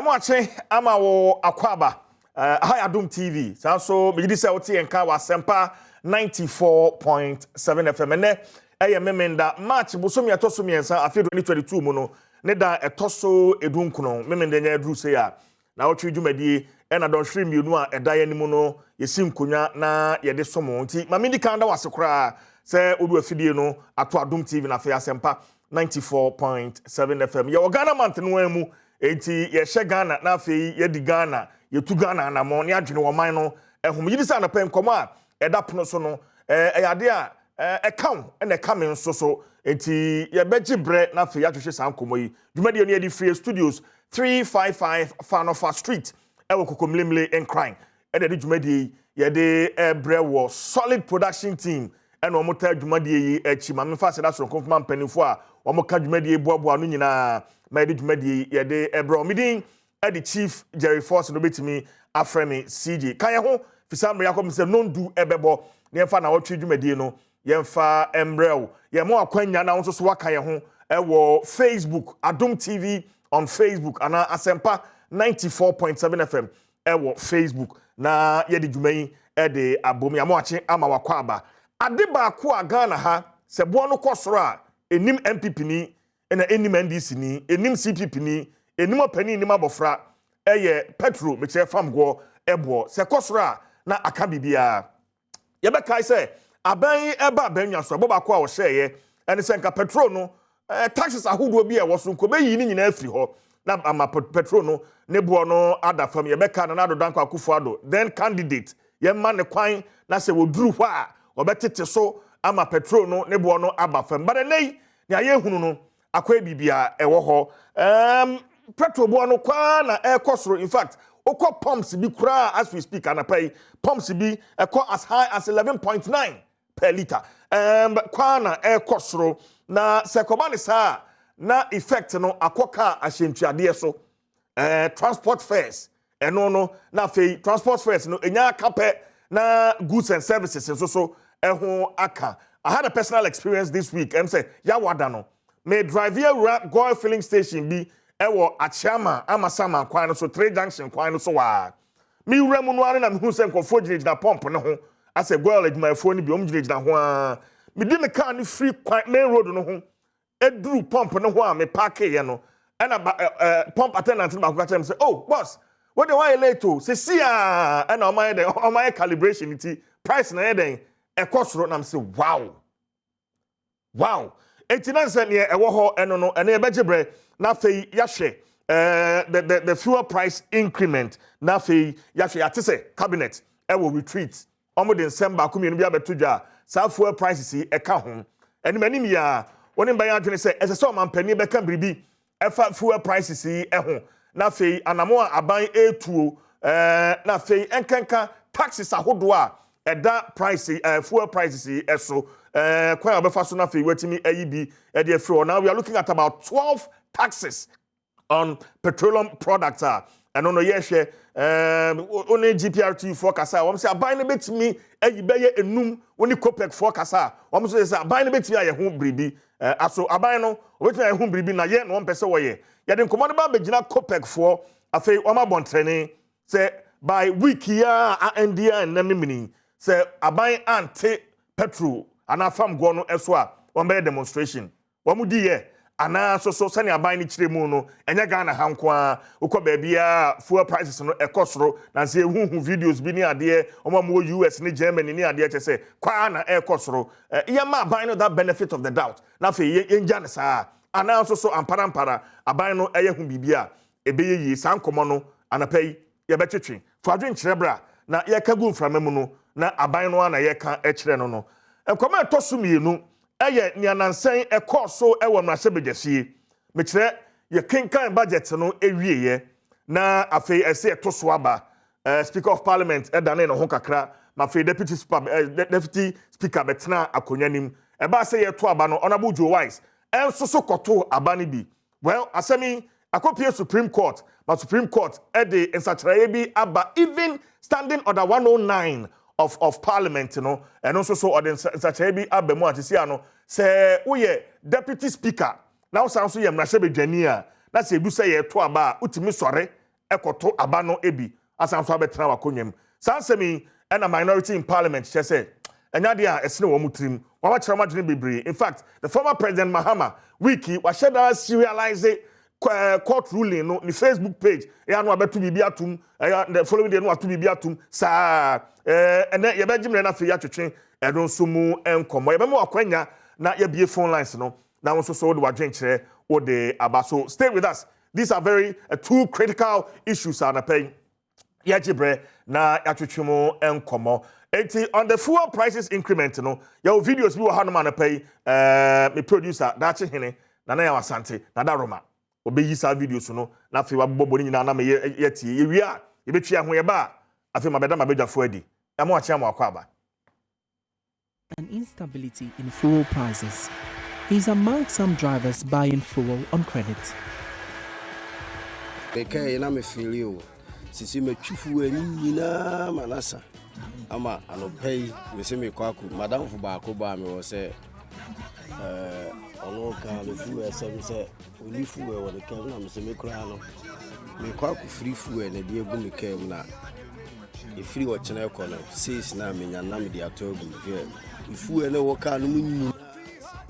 Nnawotwe ama wo akwaba Adom TV so bigidi se wote enka wasempa 94.7 FM ene memenda March bosomi atoso miensa afi 2022 mu no ne da etoso edunkuno memenda nya edru se ya na wotwe dwumadie na don hwere mienu a eda yanimu no yesi nkonya na yede somo nti mamindi kanda wasekora se odu afidie no ato Adom TV na fe asempa 94.7 FM ye Ghana month no amu enti ye hye Ghana na afei ye di Ghana ye tu Ghana na mo ne adwene wo man no ehum yidi sa na pen komo a eda pono so no eyade a ekaw na ekame nso so enti ye beji bre na afei atwehwe san komo yi dwumade ne ye free studios 355 Fanofa Street ewo kokomlemle en crime ede de dwumade ye de bre wo solid production team ena omota dwumade yi echi ma me fa se da so konfirm mpanifo a omoka dwumade boaboa no nyina ma de dwumade ye de ebro midin the chief Jerry Force no betimi afremi CJ kan ye ho fisam yakom se non du ebebo ne yemfa na wotwe dwumade no yemfa embrel ye mo akwanya na wonso so waka ye ho ewo Facebook Adom TV on Facebook ana asempa 94.7 FM ewo Facebook na ye de dwumayi de abomi amoache ama wakwaba ade ba ko a Ghana ha se bo no kosoro a enim MPP ni ena enim NDC ni enim CPP ni enimo pani enim abofra eye petro meche famgo ebo se kosoro na aka bibia ye be kai se aban eba banwa so bo ba ko a wo hyeye ene se nka petro no taxes ahodo bi e wo so nko be yi ni nyina afiri ho na ama petro no ne bo no adafam ye be ka na adodanko akufo ado then candidate ye ma ne kwan na se woduru hɔ a obetete so ama petro no ne bo no abafam but nei ne aye hunu no akwa bibia ewo ho petro bo no kwa na ekosoro in fact okọ pumps bi kura as we speak anapai pumps bi ekọ as high as 11.9 per liter kwa na ekosoro na sekoba ne saa na effect no akoka ahyentuade so transport fares eno no na fei transport fares no enya kape na goods and services so eho aka. I had a personal experience this week. Say ya wada no me drive here go filling station bi ewo achama amasama kwan no so 3 junction kwan no so wa mi wura mu no ane na me hu se nkofo ginegina pump no ho ase goal adwumayfo ni bi om ginegina ho a me di me car ni free main road no ho eduru pump no ho a me park ye no ena pump attendant no ba ko tell me say oh boss what the why late to say see ena o my calibration it price na den ekosoro na me say wow 89 cent ne ewo ho eno no ene ebegibre na fei yahwe the fuel price increment na fei yahwe atese cabinet ewo retreat omo de December komienu bia betodwa sa fuel prices eka ho ene manim ya woni ban adwene se ese man pani beka biribi efa fuel prices eho na fei anamo aban etuo na fei enkanka taxes ahodo a eda price fuel prices eso kwa obefa so na fei watimi ayibi e de free. Now we are looking at about 12 taxes on petroleum products and no yehwe only GPRT forecast won say aban na betimi ayibeye enum woni copec forecast won say aban na betimi aye ho bribi aso aban no betimi aye ho bribi na ye no pese wo ye de nkomo ba begina copec for afei o ma bontrene say by week ya NDA na mimini say aban ante petrol ana fam go no eso a won be demonstration won di ye ana so sani aban ni kire mu no enya Ghana hanko a ukọ ba bia fuel prices no ekosoro na se huhu videos bi ni ade omo US ni Germany ni ade che se kwa na ekosoro ye ma aban no that benefit of the doubt na fe ye nja ne saa ana so ampara aban no eye hu bibia ebeye yi san komo no anapai ye betwetwe fadwen kire bra na ye ka gu mframa mu no na aban no ana ye ka ekire no ekoma etosu mienu eye nianansen ekoso ewo mrahye begafie me kire ye kenkan budget no ewieye na afei ese etoso aba speaker of parliament edane no ho kakra ma fei deputy speaker betena akonyanim eba se ye to aba no honorable Joe Wise enso so koto aba ni bi well asemi akopie Supreme Court but Supreme Court ede ensachraye bi aba even standing order 109 of parliament no and also so ordin such a be abemu atisia no say we deputy speaker now sound so ye mrahye bedwani a na say du say ye to aba utimi sore ekoto abano ebi asan so abetena wakonyam sansemi and a minority in parliament she say enya de a esene wo mutrim wa wa kyerɛ madwene bebre. In fact the former president Mahama wiki wa sheda serialize court ruling no ni Facebook page ya no abetu bibi atum the following day no atu bibi atum sa ene ye begimre na fe ya twetwe edon so mu enkomo ye be mo akwanya na ye bie phone lines no na won so de wadwen kyerɛ wo de abaso. Stay with us. These are very two critical issues are na pay ya gibre na ya twetwe mu enkomo. On the fuel prices increment no your videos bi wo hanoma na pay me producer dachi hene na ya wasante na daroma obeyi sa videos no na fe wa bobo ni nyina na me yetie ye wi a ye betwa ho ye ba afi mabeda mabedwafo adi ya mo achi am akwa aba. An instability in fuel prices. He's among some drivers buying fuel on credit. Because na me feel you sisi me chufu ani nyina manasa ama anopay we say me kwaku madam fu ba ko ba me wo say ono ka le fu esem say oni fu we wo de kem na me say me kura no me kwaku free fu e na de egu me kem na e free wo chena ko no says na me nya na me de atogu ve fu e na wo ka no munyi.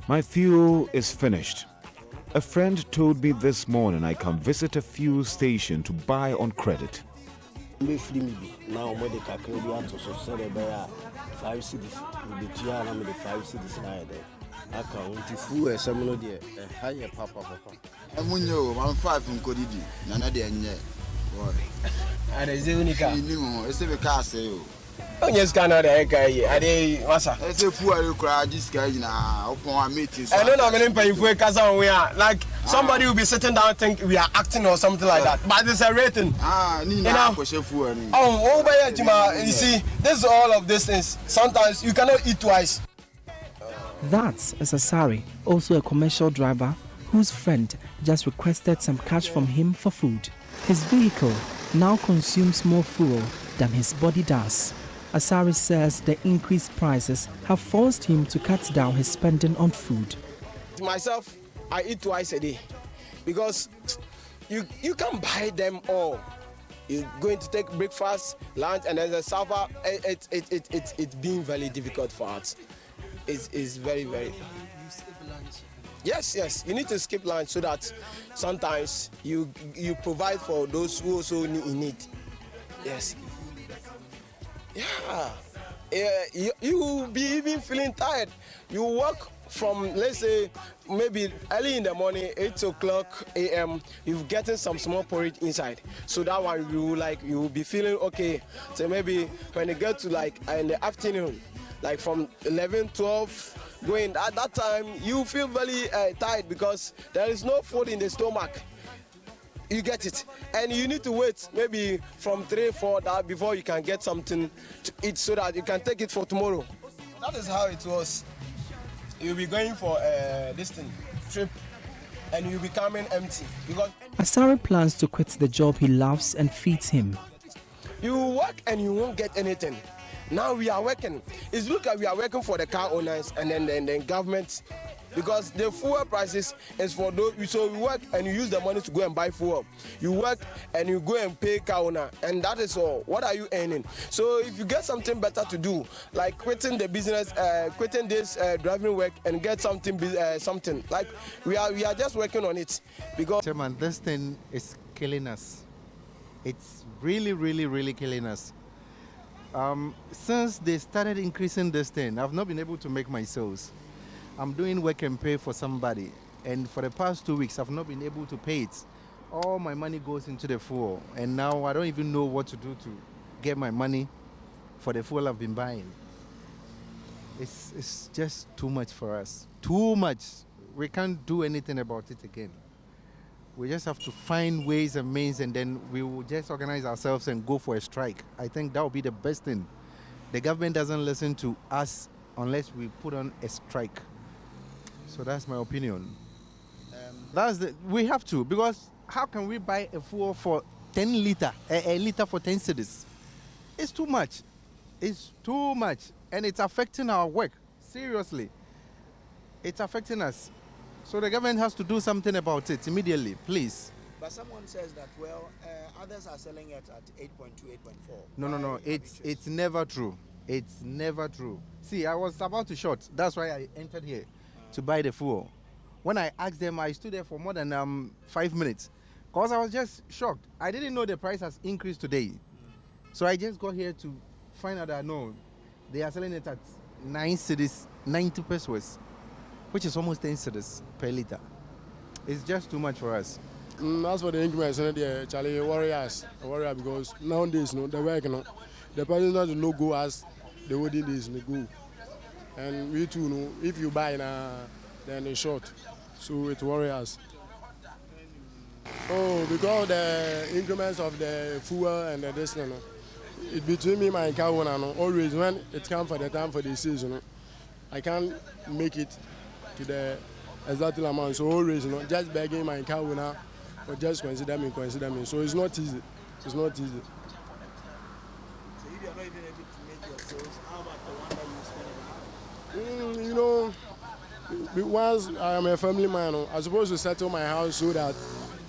My fuel is finished. A friend told me this morning I can visit a fuel station to buy on credit. Me free me bi na o mo de kakra bi ato so say de buy 5 cedis we de tia na me de 5 cedis na de aka unti fu e sem no de higher papa emunyo 15 nkodi na na de enye boy are ze unika ni mo ese be ka say o onye scanner de ka yi ade masa ese fu are kura jiska na opon a meeting so I don't know many people kasa on we are like somebody will be sitting down think we are acting or something like that, but it's a rating. Ni na ko shefu ani you see, this is all of these things. Sometimes you cannot eat twice. That's Asasari, also a commercial driver, whose friend just requested some cash from him for food. His vehicle now consumes more fuel than his body does. Asari says the increased prices have forced him to cut down his spending on food. Myself, I eat twice a day because you can't buy them all. You're going to take breakfast, lunch, and then the supper. It's being very difficult for us. It's very. You skip lunch. Yes. You need to skip lunch so that sometimes you provide for those who also in need. Yes. Yeah. You will be even feeling tired. You work from, let's say, maybe early in the morning, 8 o'clock a.m., you've gotten some small porridge inside. So that one, you will be feeling okay. So maybe when you get to like in the afternoon, like from 11, 12, going at that time, you feel very tired because there is no food in the stomach. You get it, and you need to wait maybe from 3, 4 that before you can get something to eat so that you can take it for tomorrow. That is how it was. You'll be going for this trip, and you'll be coming empty because Asari plans to quit the job he loves and feeds him. You work and you won't get anything. Now we are working. It's look like we are working for the car owners and then government. Because the fuel prices is for those, so we work and you use the money to go and buy fuel. You work and you go and pay car owner, and that is all. What are you earning? So if you get something better to do, like quitting the business, quitting this driving work and get something, like we are just working on it. Because Chairman, this thing is killing us. It's really killing us. Since they started increasing this thing, I've not been able to make my sales. I'm doing work and pay for somebody, and for the past 2 weeks, I've not been able to pay it. All my money goes into the fuel, and now I don't even know what to do to get my money for the fuel I've been buying. It's just too much for us. Too much. We can't do anything about it again. We just have to find ways and means, and then we will just organize ourselves and go for a strike. I think that would be the best thing. The government doesn't listen to us unless we put on a strike. So that's my opinion. We have to, because how can we buy a fuel for 10 liter, a liter for 10 cedis? It's too much. It's too much, and it's affecting our work. Seriously, it's affecting us. So the government has to do something about it immediately, please. But someone says that, well, others are selling it at 8.2, 8.4. No. It's never true. It's never true. See, I was about to short. That's why I entered here to buy the fuel. When I asked them, I stood there for more than 5 minutes because I was just shocked. I didn't know the price has increased today. So I just got here to find out that no, they are selling it at 9 cedis, 90 pesos, which is almost 10 cedis per liter. It's just too much for us. As for the increments, Charlie, worry because nowadays, no, the work, no, the person doesn't no go as the olden days no go, and we too, no, if you buy now, then it's short, so it worry us. Oh, because the increments of the fuel and the this, no, it between me and my car owner, no, always when it comes for the time for the season, no, I can't make it to the exact amount, so always, you know, just begging my car owner. But just consider me. So it's not easy. It's not easy. So if you're not even able to make your sales, how about the one that you spend it out? You know, once I am a family man, I'm supposed to settle my house so that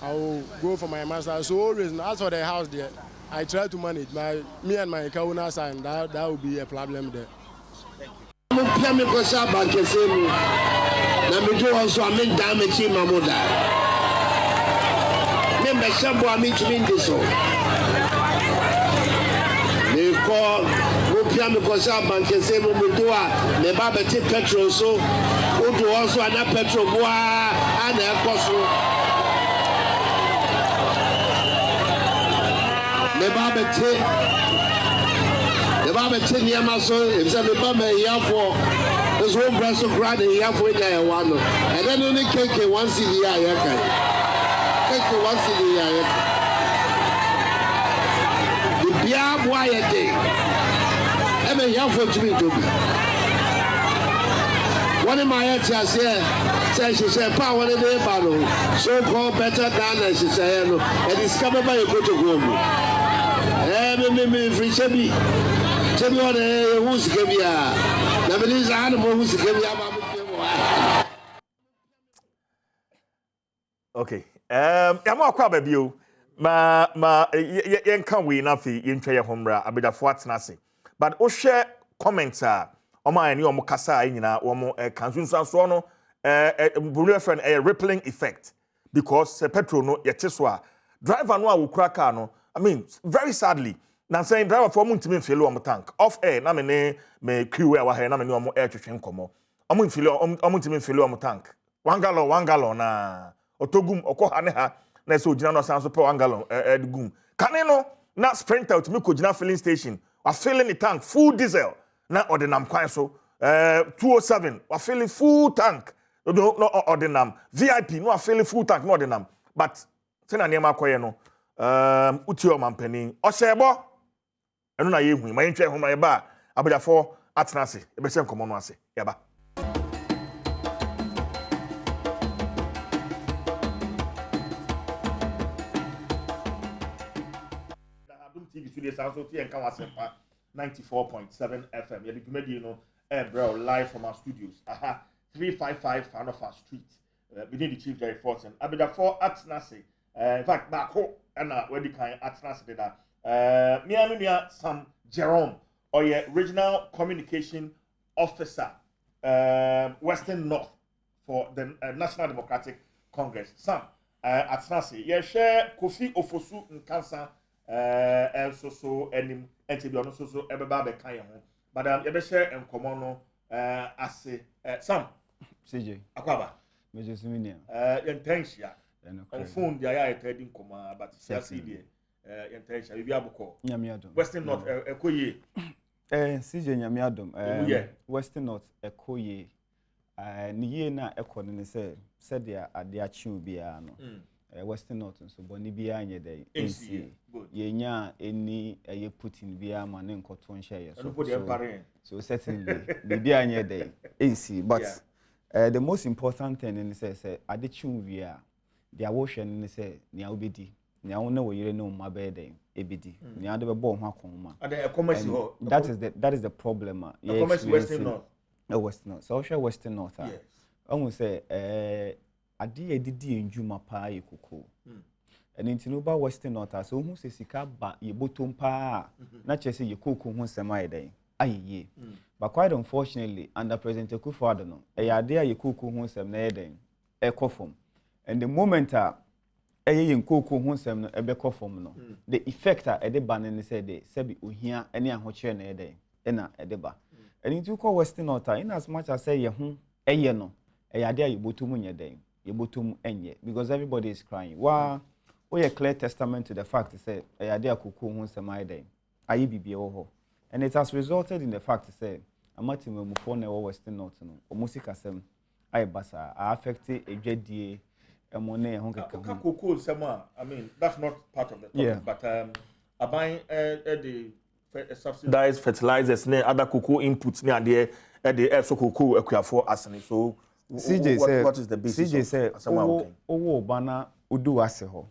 I will go for my master. So always, as for the house there, I try to manage. Me and my car owner side, that will be a problem there. Meshabo ami tumi ndiso me call Rupia me kosa banke se mo do a me ba beti petrol so o do also ana petrol boa ana ekoso me ba beti niama so e se me ba me yafo this one breast so grad e yafo nya e wa no and then only keke 1 cedi a ya kai. The Bia Boya Day. I mean, you for to be to be. One of my answers here says she said, power in the battle, so called better than as she said, and discovered by a good to go. Free Chebby. Chebby on who's give you. Nobody's animal who's give you. Okay. I'm not quite baby. Yen can we enough in Trey Homra, a bit of what's nasi. But o share comments are on my new Mokasa in one Kansun Sansono, a friend a rippling effect because petrol no yetiswa. Driver no will crack no. I mean, very sadly, now saying driver for Muntimin Philo on the tank. Off air, na me crew where I have no more air to train como. Muntimin Philo on the tank. 1 gallon na. Otogum oko haneha na so gina no sanso pe 1 gallon gum kane no na sprint out me ko gina filling station wa filling the tank full diesel na ordinam kwan so 207 wa filling full tank no ordinam VIP no wa filling full tank no ordinam but say na niam akoye no uti o mampani o shebo eno na ye hu ma ntwe ho ma ye ba abadafo atenase e be se nkomo no ase ye ba Adom TV studio also to and can 94.7 FM. Yeah, the comedy, bro, live from our studios. 355 Fanofa Street. Within the Chief Jerry Fortson. Abida 4 at Nasi. In fact, back home and where the kind at Nasi did that. Mia Sam Jerome, or your regional communication officer, Western North for the National Democratic Congress. Sam at Nasi. Yeah, share Kofi Ofosu in Kansa. So enim enti bi ono so ebeba be kan ye ho but ye be share enkomo no ase Sam CJ akwaba me just minia yentensia on phone dia ya trading koma but CC die yentensia bi aboko nyamiadom Western North ekoye CJ nyamiadom Western North ekoye ni ye na ekone ne se dia ade achiu bia no Western North so boni bia anye dey NC yenya eni eye Putin bia ma ne nkoto nhye so certainly bia anye dey NC but the most important thing in say ade chiu bia dia wo hwe ne say nia obedi nia wo na wo yire ne o ma be dey ebedi nia ade be bo ho akoma that is the problem Western North Western North so share Western North I say ade edidi enjuma pa yekoko and in Tinuba Western North, so who says sika ba ye bottom pa, not just ye cocoa who semi day. Aye, but quite unfortunately, under President Akufo-Addo, a idea ye cocoa who semi day, a coffin. And the moment in cocoa who semi a beco form no, the effect at the ban and said, Sebi Uhia, any and what chair day, ena edeba. And in two call Western North, in as much as say, a year no, a idea you botum your day, you botum enye, because everybody is crying. Wow, we a clear testament to the fact to say, a idea cocoa who semi day, I be oho. And it has resulted in the fact to say, a matim move for never Western North, or music asem, I basa, I affected a JDA. I mean, that's not part of the topic, but I buy the subsidized fertilizers, other cocoa inputs near the air so cocoa for asani. So, CJ what is the basis? CJ said, "Oh, bana udu aseho."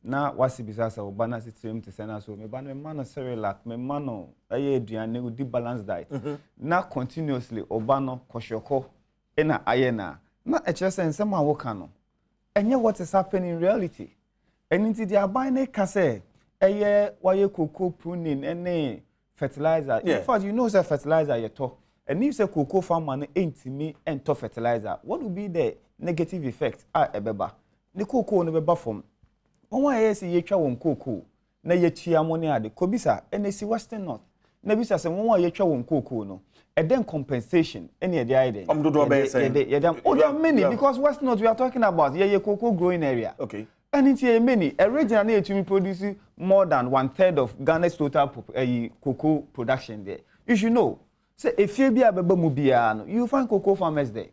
Na wasi bisasa bana sitem to send us so me bana mano cerelac me mano aye aduane udi balanced diet. Na continuously obano koshoko ena ayena na echese nsema woka no. And what is happening in reality. And into the abine kase, why cocoa pruning any fertilizer. In fact, you know the fertilizer you talk. And if the cocoa farmer ain't me and to fertilizer, what will be the negative effect? Ebeba. The cocoa no be from. One way say ye twa won cocoa, na ye tua money ade. Kobisa, and they see Western North. Na bisa say one way ye twa won cocoa no. And then compensation, any of the idea. Oh, there are many because West North we are talking about a cocoa growing area. Okay. And it's many. A region near to produce more than 1/3 of Ghana's total cocoa production there. You should know. Say if you be a baby you find cocoa farmers there.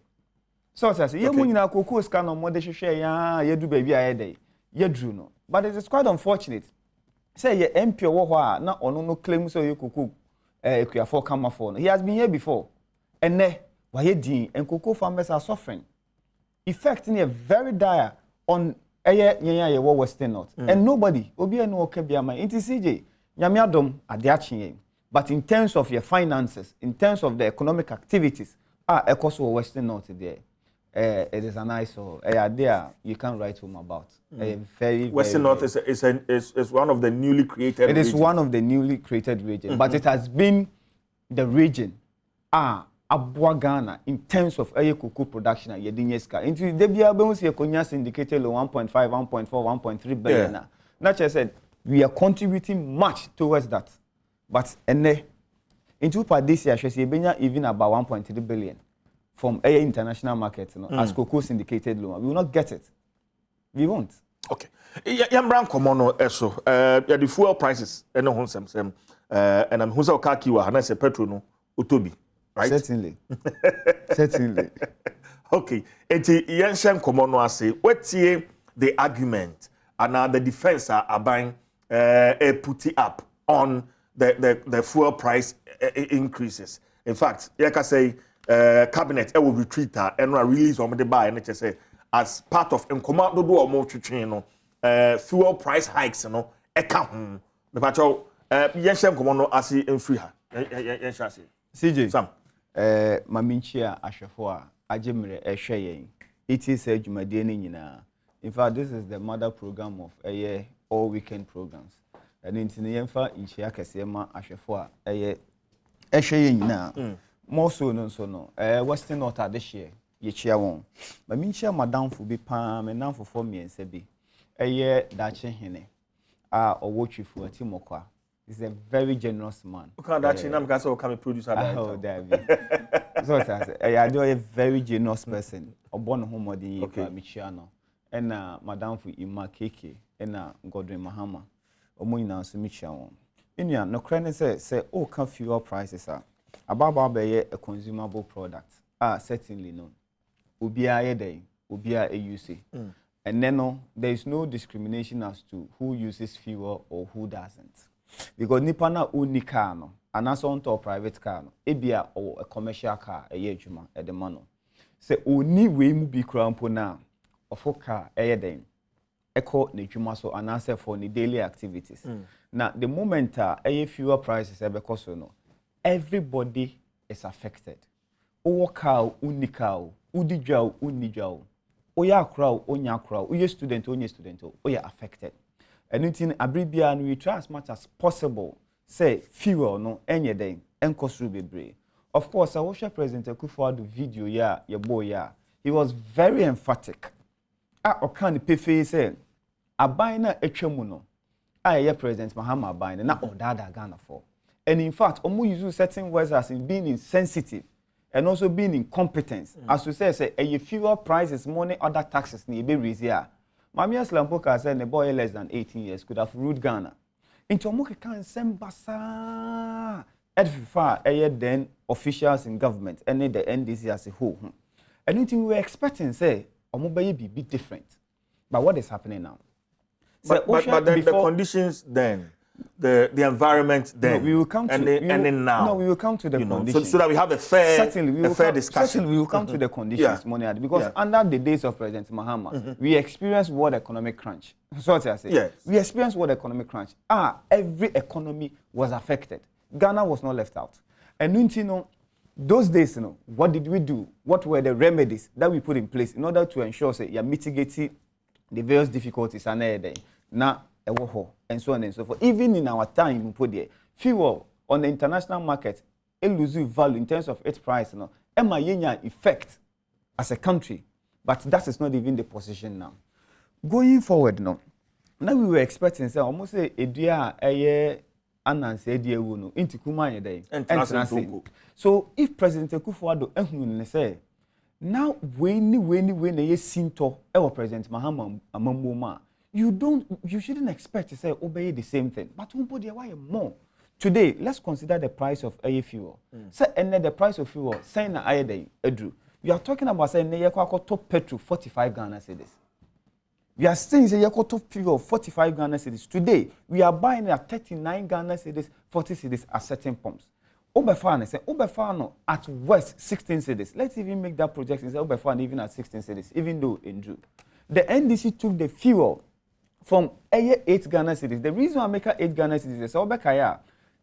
So I say, you mean cocoa scan on more they share you do baby a day. You do no. But it is quite unfortunate. Say you MP or not on no claim so you cocoa. He has been here before. And and cocoa farmers are suffering. Affecting a very dire on Western North. And nobody will be no Kebiama. It is CJ. Adom Adiachi. But in terms of your finances, in terms of the economic activities, Western North there. It is an eyesore. There you can write home about. Very Western North is one of the newly created. It is one of the newly created regions, but it has been the region Abua Ghana in terms of cocoa production at Yedinyeska. Into the Biabons Konya indicated 1.5, 1.4, 1.3 billion. Nature said we are contributing much towards that, but into this year, she even about 1.3 billion. From international markets, as cocoa syndicated loan. We will not get it. We won't. Okay. Yambran komono eso. The fuel prices eno honsem and I'm hunsa okakiwa hana se petrol no otobi, right? Certainly. Certainly. Okay. Enti yenshem komono ase. Wetie the argument and the defense are buying putting up on the fuel price increases. In fact, yaka say cabinet will retreat and release on the buy and say as part of command do or more no fuel price hikes no account the patrol yenshem komono asi enfree ha yenshase CJ Sam maminchia ashefo a ajemre ehwe yen it is a jumade ni nyina. In fact, this is the mother program of all weekend programs and into yemfa inchia kese ma ashefo a ehwe yen nyina. More so no Western North this year ye chia won ma minchia madam fu bi pa me nan fofo miense bi dache hene owotwifu atimokwa is a very generous man. Okay, dache na mka say o come producer that. Oh, David. So I do a very generous person. Obon ho modin ye pa michia no. And madam fu Ima Keke and Godwin Mahama. Omo nyina so michia won. Enua no kra ne say o ka fuel prices are Ababa be a consumable product. Certainly no. Ubia yedei, ubia use. And then there is no discrimination as to who uses fuel or who doesn't. Because nipana uni car no, and also on to private car no, ebia or a commercial car a yejuma at the mano. Say oni we mu bi krampo na ofo car yedei. Echo ne juma so and answer for the daily activities. Now the moment fuel prices because no. Everybody is affected. Owoka unikao, udijao unijao. Oya crowd, onya crowd, oye student, oye affected. anything abribia and we try as much as possible say fuel no enye den enkosru bebre. Of course, I watched President Akufo-Addo video your boy he was very emphatic. Okan pefe say abaina etwemu no President Mahama abaina na odada Ghana for. And in fact, omo use certain words as in being insensitive and also being incompetent. As we say a fuel prices, money, other taxes ni be raise here. Mamia Slampoka said the boy less than 18 years could have ruled Ghana. Into Omoke can send basa far then officials in government and the NDC as a whole. Anything we were expecting say Omobaye be bit different. But what is happening now? But then the conditions then, the environment then, no, we will come to, and now. No, we will come to the conditions. So that we have a fair, discussion. Certainly, we will come to the conditions, because under the days of President Mahama, we experienced world economic crunch. So what I say. Yes. We experienced world economic crunch. Every economy was affected. Ghana was not left out. And you know, those days, what did we do? What were the remedies that we put in place in order to ensure that you're mitigating the various difficulties and now and so on and so forth. Even in our time, we put there fuel on the international market, it loses value in terms of its price. Effect as a country, but that is not even the position now. Going forward, now we were expecting say almost a year into Kumanya day. So if President Akufo-Addo say now when you seen to President Mahama Amamboma, you shouldn't expect to say obey the same thing. But why more? Today, let's consider the price of air fuel. Say and the price of fuel, saying na air day, Edru. You are talking about saying na top petrol 45 Ghana cedis. We are saying say top fuel 45 Ghana cedis. Today, we are buying at 39 Ghana cedis, 40 cedis at certain pumps. Obefano at worst 16 cedis. Let's even make that projection. Say Obefano even at 16 cedis, even though in June. The NDC took the fuel from 8 Ghana cedis. The reason I make 8 Ghana cedis is Obekaya.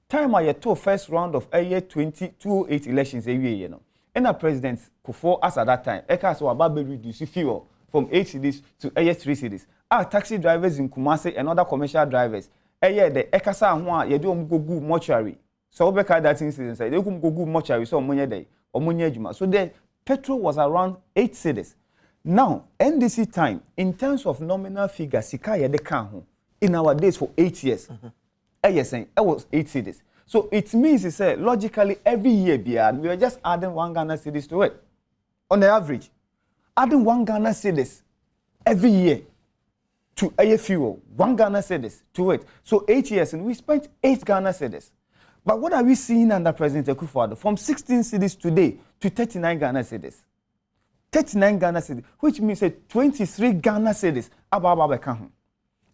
Time I told first round of 2008 elections and a president Kufuor as at that time, Eka so about reduce fuel from 8 cedis to 3 cedis. Taxi drivers in Kumasi and other commercial drivers. The Ekasa Hwa ye do go good mortuary. So Obeka that incident say they go good mortuary so money day or money juma. So the petrol was around 8 cedis. Now, NDC time, in terms of nominal figure, Sikaya de Kanhu, in our days for 8 years, it was 8 cedis. So it means, logically, every year, we are just adding 1 Ghana cedis to it. On the average, adding 1 Ghana cedis every year to air fuel, 1 Ghana cedis to it. So 8 years, and we spent 8 Ghana cedis. But what are we seeing under President Akufo-Addo? From 16 cedis today to 39 Ghana cedis. 39 Ghana cedis, which means 23 Ghana cedis ababa account.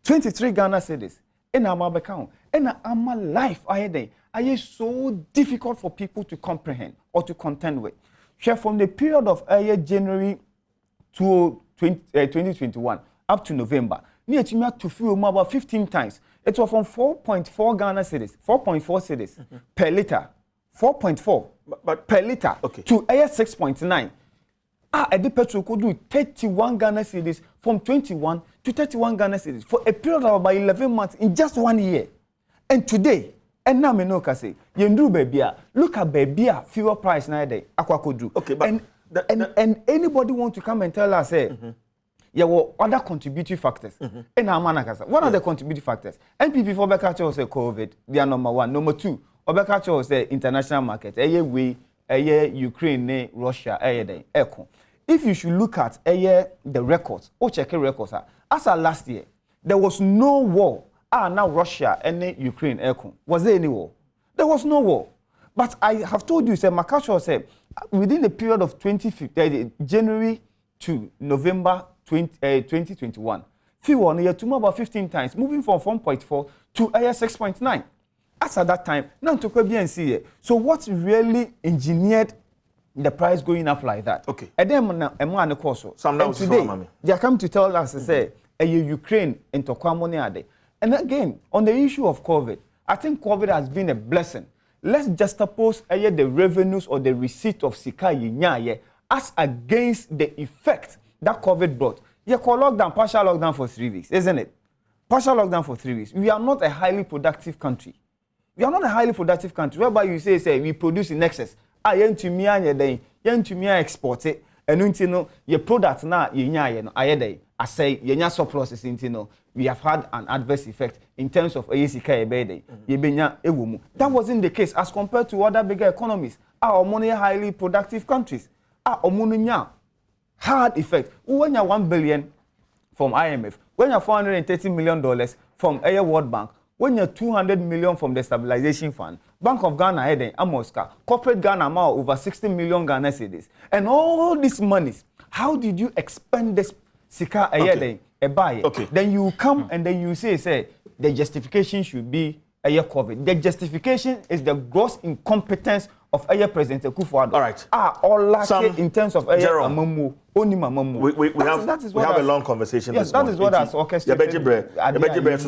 23 Ghana cedis in our account. And our life ahead is so difficult for people to comprehend or to contend with. From the period of January to 2021 up to November, near to fuel about 15 times. It was from 4.4 Ghana cedis, 4.4 cedis per liter, 4.4 but per liter to 6.9. The petrol could do 31 Ghana cedis from 21 to 31 Ghana cedis for a period of about 11 months in just 1 year. And today, and now me no say, you baby, look at baby fuel price now day. Okay, but and anybody want to come and tell us, say, there were other contributory factors. And what are the contributory factors? NPP for Bekacho say COVID, they are number 1. Number 2, Obekacho say international market. Ukraine, Russia, if you should look at the records, check records. As of last year, there was no war. Now Russia and Ukraine, was there any war? There was no war. But I have told you, Makacho said, within the period of January to November 2021, fuel on year to about 15 times, moving from 1.4 to 6.9. As at that time, now to BNC. So what really engineered the price going up like that? Okay. And then today, they are coming to tell us to say, Ukraine into Kwamoniade. And again, on the issue of COVID, I think COVID has been a blessing. Let's juxtapose the revenues or the receipt of Sika as against the effect that COVID brought. You call lockdown, partial lockdown for 3 weeks, isn't it? partial lockdown for 3 weeks. We are not a highly productive country. We are not a highly productive country whereby you say we produce in excess. Yentumi anye den, yentumi export it. And your product na yenya no ayede. I say yenya surplus we have had an adverse effect in terms of ASIK ebede. Yebenya ewumu. That wasn't the case as compared to other bigger economies. Our money highly productive countries. Omunya hard effect. When you 1 billion from IMF, when you $430 million from a World Bank, when you 200 million from the Stabilization Fund, Bank of Ghana Eden, Amoska, corporate Ghana amount over 60 million Ghana cedis, and all these monies. How did you expend this sika a year a buy? Okay. Then you come and then you say the justification should be a year COVID. The justification is the gross incompetence of a President Akufo-Addo. All right. All lacking in terms of a Amamu. We have a long conversation. Yes, that is what has orchestrated.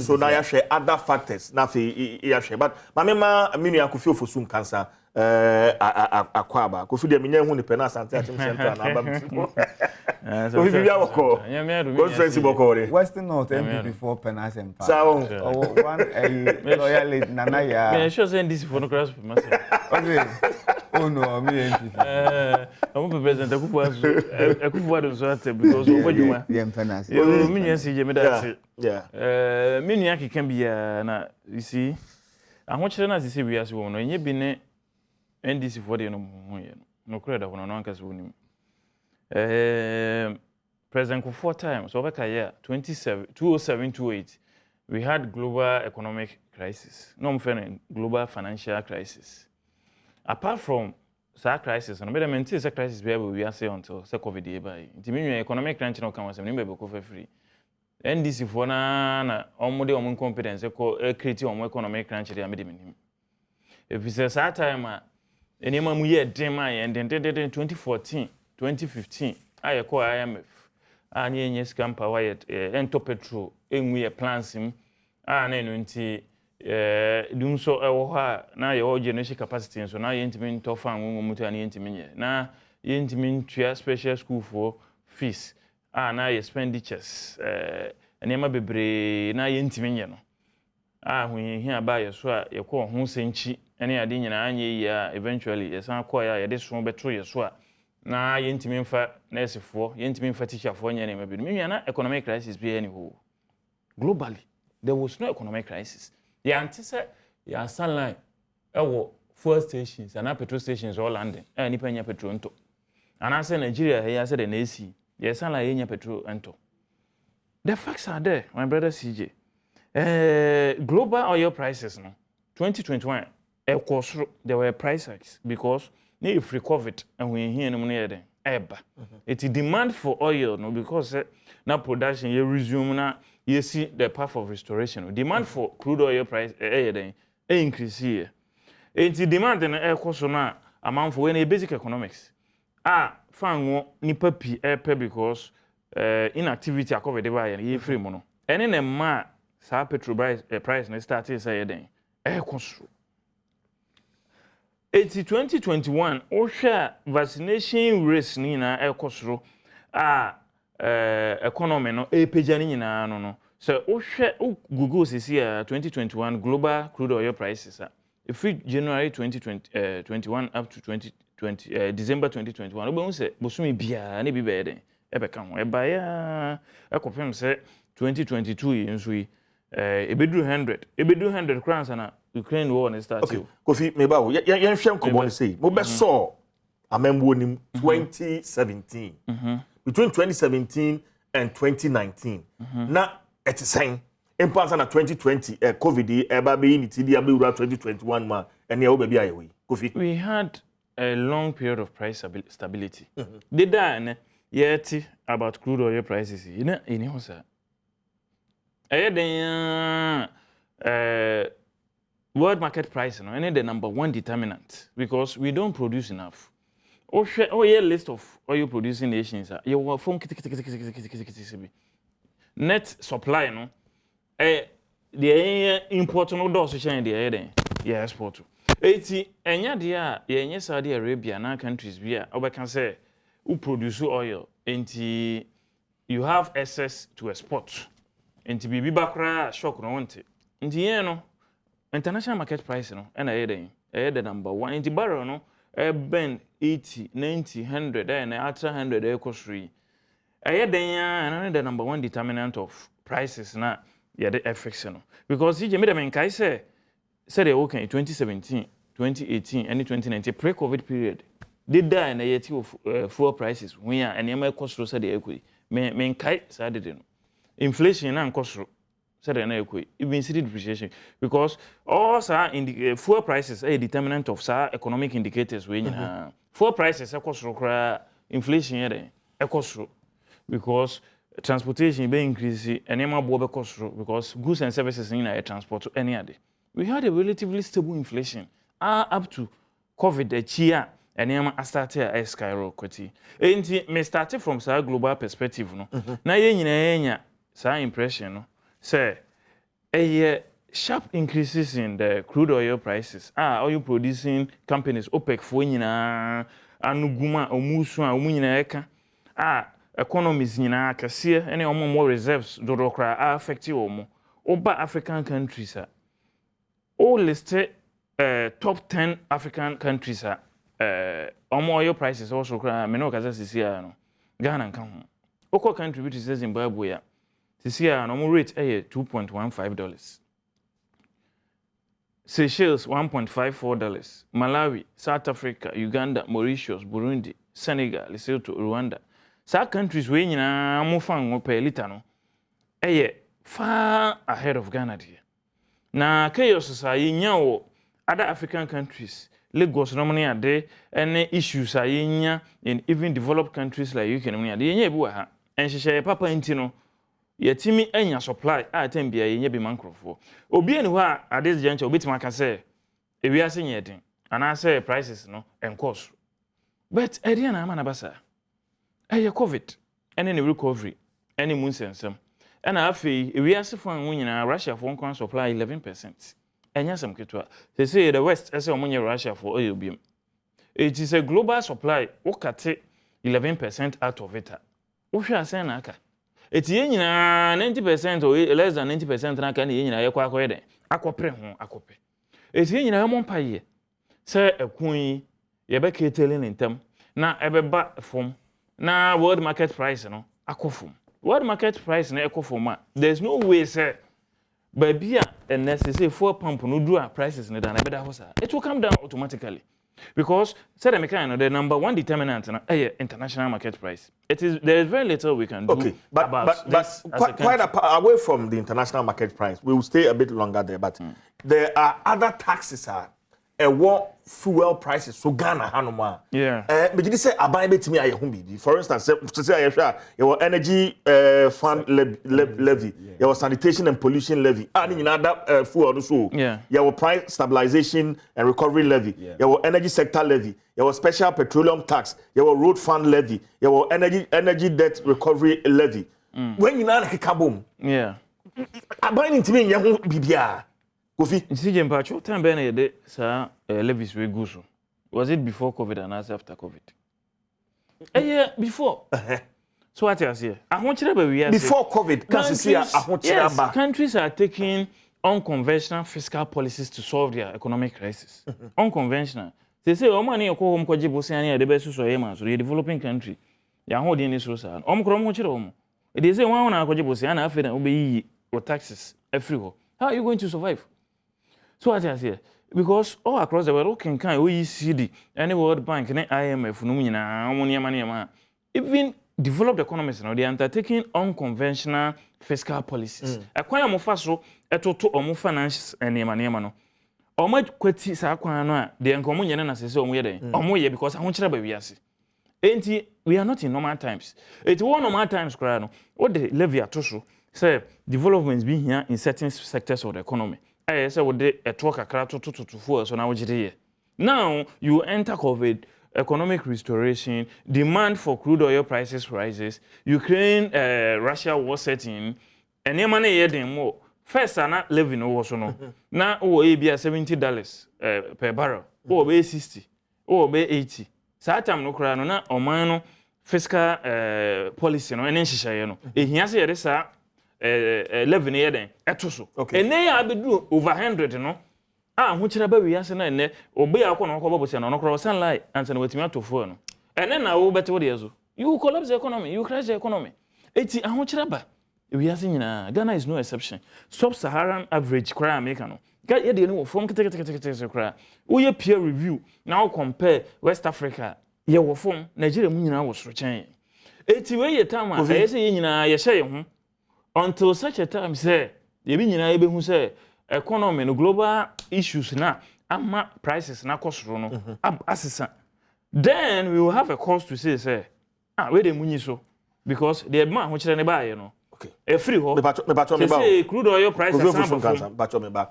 So now you share other factors. But Mamema Mini Akufo for soon cancer. Akwaba. Kofi de minye hu ni pena sante atim center na aba mtiko. Kofi bia woko. Conference boko re. Western North MP before pena sempa. One loyal nana ya. Me sure say this for no cross myself. Oh no, me MP. I'm president Akufo-Addo so at because what you want. Yeah, pena. You mean CJ me that. Yeah. Me ni akeka bia na you see. Ahochere na sisi wi ase wo no enye bi ne NDC for the no credit when no ankas wonim. President Kufuor time so back year 2007-2008 we had global economic crisis. No mfene global financial crisis. Apart from that crisis, no better maintain that crisis be able we are say until say COVID dey by. Intimi economic crunch no kan wasem nimbe ko free. NDC for na omode omon competence ko create omon economic crunch dey amede minim. If it's that time enema mu ye den ma ye den 2014 2015 aye ko IMF ani enye scam power ye ento petrol enwu ye plans im na eno nti dum so ewo ha na ye o generation capacity so na ye ntimi ntofa anwo mutu ani ntimi ye na ye ntimi ntua special school for fees na ye expenditures enema bebre na ye ntimi ye no hu hin aba ye so a ye ko ho senchi ene ade nyina anye ya eventually yesan kwa ya de so beto ye so a na yentimi mfa nursefo yentimi mfa teacherfo nya ne mabi me na economic crisis be any ho globally there was no economic crisis ya antise ya sunline ewo fuel stations and petrol stations all landing ni panya petrol nto ana say Nigeria ya say the na ya sunline nya petrol nto the facts are there my brother CJ global oil prices no 2021 there were price hikes because if COVID and we here no money then eba it's demand for oil no because now production you resume na you see the path of restoration demand for crude oil price then increase here it's demand and so na amount for when basic economics fan nipa pi because inactivity COVID by ye free mono and in a ma sa petrol price na start say then It's 2021 Osha vaccination rates ni na ekosoro economy no pejani nyina no so Osha Google sisi 2021 global crude oil prices if January 2021 up to 2020 December 2021 obo say bosumi bia na bi be den ebeka ho eba ya ekofem say 2022 nso yi ebedu 100 crowns na Ukraine war and start you. Kofi meba wo yen hwem ko bon say mo be so amembo nim 2017. Between 2017 and 2019. Na etisen impact na 2020 COVID eba be ni tidi abewura 2021 ma ene wo be ayewe. Kofi we had a long period of price stability. The dan yeti about crude oil prices ini ho sa. World market price no and the number one determinant because we don't produce enough. Yeah, list of oil producing nations you phone net supply no the import no do so change the export. Eti enya dia ye Saudi Arabia na countries bia obeka say who produce oil and you have access to export. Enti bibi bakra shock no wonte. Enti yen no international market price no na the number 1. Enti barrel no ben 80, 90, 100 and after 100 ekosri. The number 1 determinant of prices na the FX no. Because he made them kai say they okay 2017, 2018 and 2019 pre-COVID period. Did die in a of fuel prices when ya and yama cost said the equity. Men kai said inflation and cost said an equity. Even city depreciation because all in the fuel prices a determinant of economic indicators when fuel prices a cost inflation a cost because transportation be increase and yama bobe cost because goods and services in a transport to any other. We had a relatively stable inflation up to COVID the year. And I started a skyrocketing. And me started from a global perspective. No, na ye sa impression. No, say a sharp increases in the crude oil prices. Oil producing companies OPEC for nyina anuguma omusu omunyina eka. Economies nyina kase ene omo more reserves dodokra affect omo. Oba African countries all listed top 10 African countries oil prices also cry me no kaza sisia no Ghana nka ho oko country which is Zimbabwe ya sisia no rate $2.15 Seychelles $1.54 Malawi South Africa Uganda Mauritius Burundi Senegal Lesotho Rwanda sa countries we nyina mo fan wo per liter no far ahead of Ghana there na chaos say nya other African countries Lagos no money ade any issues in even developed countries like UK no money ade nya ebu ha enhyehyɛ papa nti no yetimi anya supply atem bia nya bi mankrofo obi eni ho a ade gentle obitima ka say ewiase nya den ana say prices no encourse but area na ama na basa COVID any recovery any moon sensem and afei ewiase fo an nyina Russia for one supply 11%. Enyasem ketwa. They say the West ese omonye Russia for oil biom. It is a global supply. Okate 11% out of it. Ohwe asen na aka. Eti nyina 90% or less than 90% na aka na nyina yekwa akoyede. Akopre ho akope. Eti nyina mo mpaye. Se ekun yi yebe ketele ntem na ebeba fom na world market price no akofom. World market price na ekofom. There's no way say Babia and necessary for pump no do prices in the it will come down automatically because said the number 1 determinant in international market price. There is very little we can do. Okay, but quite away from the international market price, we will stay a bit longer there. But there are other taxes fuel prices so Ghana hanoma. Yeah. But you say abai betimi aye ho bibi. For instance, say your energy fund levy, your sanitation and pollution levy. And in other fuel also. Yeah. Your price stabilization and recovery levy, your energy sector levy, your special petroleum tax, your road fund levy, your energy debt recovery levy. When you na kabom. Yeah. Abai ntimi nya ho bibia. Kofi Nsije mpacho tambe na yede sa levies we go so. Was it before COVID and after COVID? Before. So what you say? Before COVID, countries are taking unconventional fiscal policies to solve their economic crisis. Unconventional. They say money ko home ko jibosi ani de besu so yema so the developing country. Ya ho de ni so sa. Kro mo chire omo. They say one na ko jibosi ana afi na obeyi or taxes everywhere. How are you going to survive? So what I say, because all across the world, can OECD, any World Bank, any IMF, even developed economies, they are undertaking unconventional fiscal policies. Acquire more fast, a total or more finance and Yamano. Or much quitty Sakwana, the uncommon and says, oh, we're because I want to be yasi. We are not in normal times. It's one normal times, Crano. What the levy at Tosho say developments being here in certain sectors of the economy. I say what they talk a crack to 4 so now you enter COVID, economic restoration, demand for crude oil prices rises, Ukraine Russia war setting, and your money here more. First ana living also no. Now be $70 per barrel, or be 60, or be 80. Satam no cry no na omano fiscal policy no enen hihye no. Ehia se yede sa 11 year then etoso okay ene ya be do over 100 no ho kira ba wi ase na ene obe ya ko no ko bobo se no kro sunlight ansa na watimi atofo no ene na wo bete wo de yeso you collapse the economy you crash the economy eti ho kira ba wi ase nyina Ghana is no exception sub-Saharan average kra America no ga ye de no from kete kra wo ye peer review now compare West Africa ye wo from Nigeria mu nyina wo soro chen eti we ye time a ye se ye nyina ye hye ye ho until such a time say ye bi nyina ye be hu say economy no global issues na ama prices na kosoro no asesa then we will have a cause to say we dey munyi so because the man ho kire ne ba ye no okay e free ho me bacho me ba say crude oil prices bacho me ba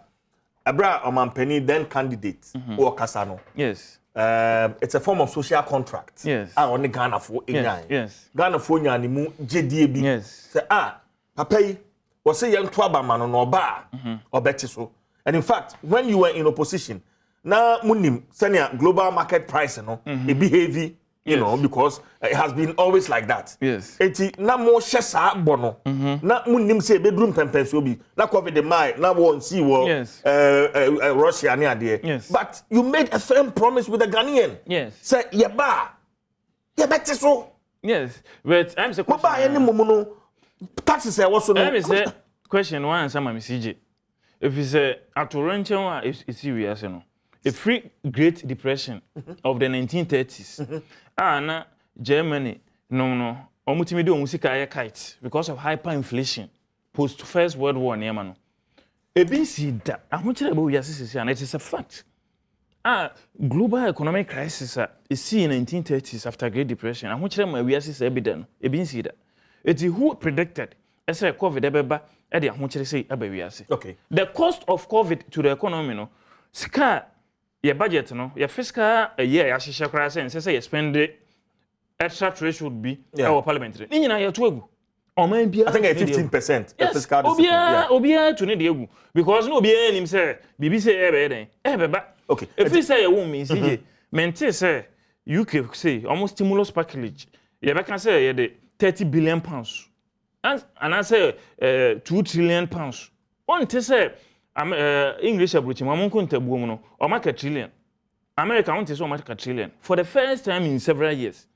Abra Omampeni then candidate or Kasano. Yes. It's a form of social contract. Yes. On the Ghana for yes. Ghana for ni mu JDB. Yes. Say papa was say young twaba man no ba or better so. And in fact, when you were in opposition, now munim senior global market price no it be heavy. You know, because it has been always like that. Yes. Eti na mo shesa bono. Na munim say bedroom pempens obi. Na COVID the mai na won see wo Russia ni ade. Yes. But you made a firm promise with the Ghanaian. Yes. Say ye better so. Yes. But I'm say question. Ba any mumu no taxes e wo so no. Let me say question one answer my CJ. If you say atorenche one is serious no. A free Great Depression of the 1930s. Na Germany, no. Omutimi do musika aye kite because of hyperinflation post First World War near no. Ebin si da. Ahunchire ba wiase and it is a fact. Global economic crisis is seen in 1930s after Great Depression. Ahunchire ma wiase se ebidan. Ebin si da. It is who predicted say COVID ebeba e de ahunchire say aba wiase. Okay. The cost of COVID to the economy no sika your budget no your fiscal a year ya hihye kra say you spend the extra threshold be our parliamentary ni nyina ya to egu oman bia I think 15% yes, fiscal discipline obia to ne de egu because no obia nim say bibi say ebe den ebeba okay if you say you won me CJ mente say UK say almost stimulus package you be can say you the 30 billion pounds and I say 2 trillion pounds on te say English abrochi mamonko ntabuo mu no o market trillion America won te so market trillion for the first time in several years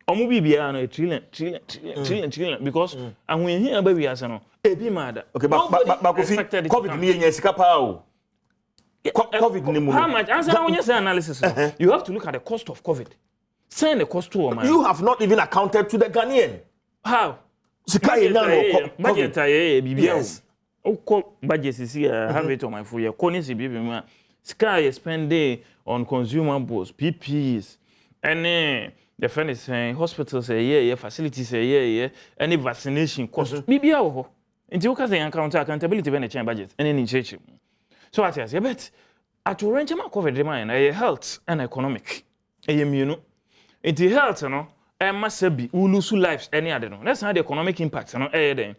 omo bibia no trillion because ahun here ba wi ase no ebi mada okay but COVID ni yen sika pa o COVID ni mu how much answer when you say analysis you have to look at the cost of COVID say the cost to man you have not even accounted to the Ghanaian how sika yen no budget aye bibia o budget is here have it on my phone your corner si bibi ma sky spend day on consumables PPEs and the friend is saying hospitals yeah facilities yeah any vaccination cost bibia ho nti o ka say accountability be na change budget any in church so at yes bet at orange ma COVID demand health and economic mienu nti health no masabi ulusu lives any other no that's how the economic impact no then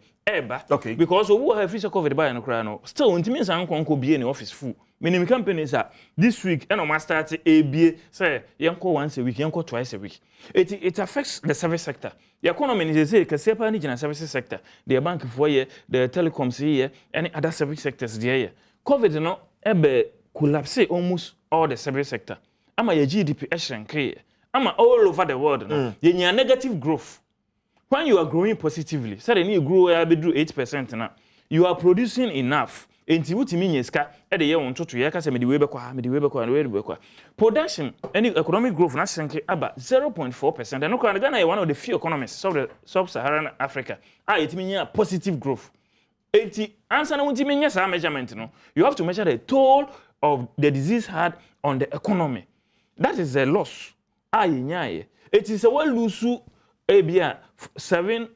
okay because we have free COVID by no cry no still ntimi san konko be in office full minimum companies are this week and on start ABA say yanko once a week yanko twice a week it affects the service sector the economy is say ka sepa ni gina service sector the bank for here the telecoms here any other service sectors there COVID no collapse almost all the service sector ama your GDP shrink ama all over the world no you negative growth. When you are growing positively, say you grow be do 8% now. You are producing enough. Enti wutimi nyeska e de ye won toto ye ka se me de we be kwa. Production any economic growth na shrink about 0.4%. And no Ghana is one of the few economies of the sub-Saharan Africa. Itimi nya positive growth. Enti answer na wutimi nya sa measurement no. You have to measure the toll of the disease had on the economy. That is a loss. It is a well lose ABR 7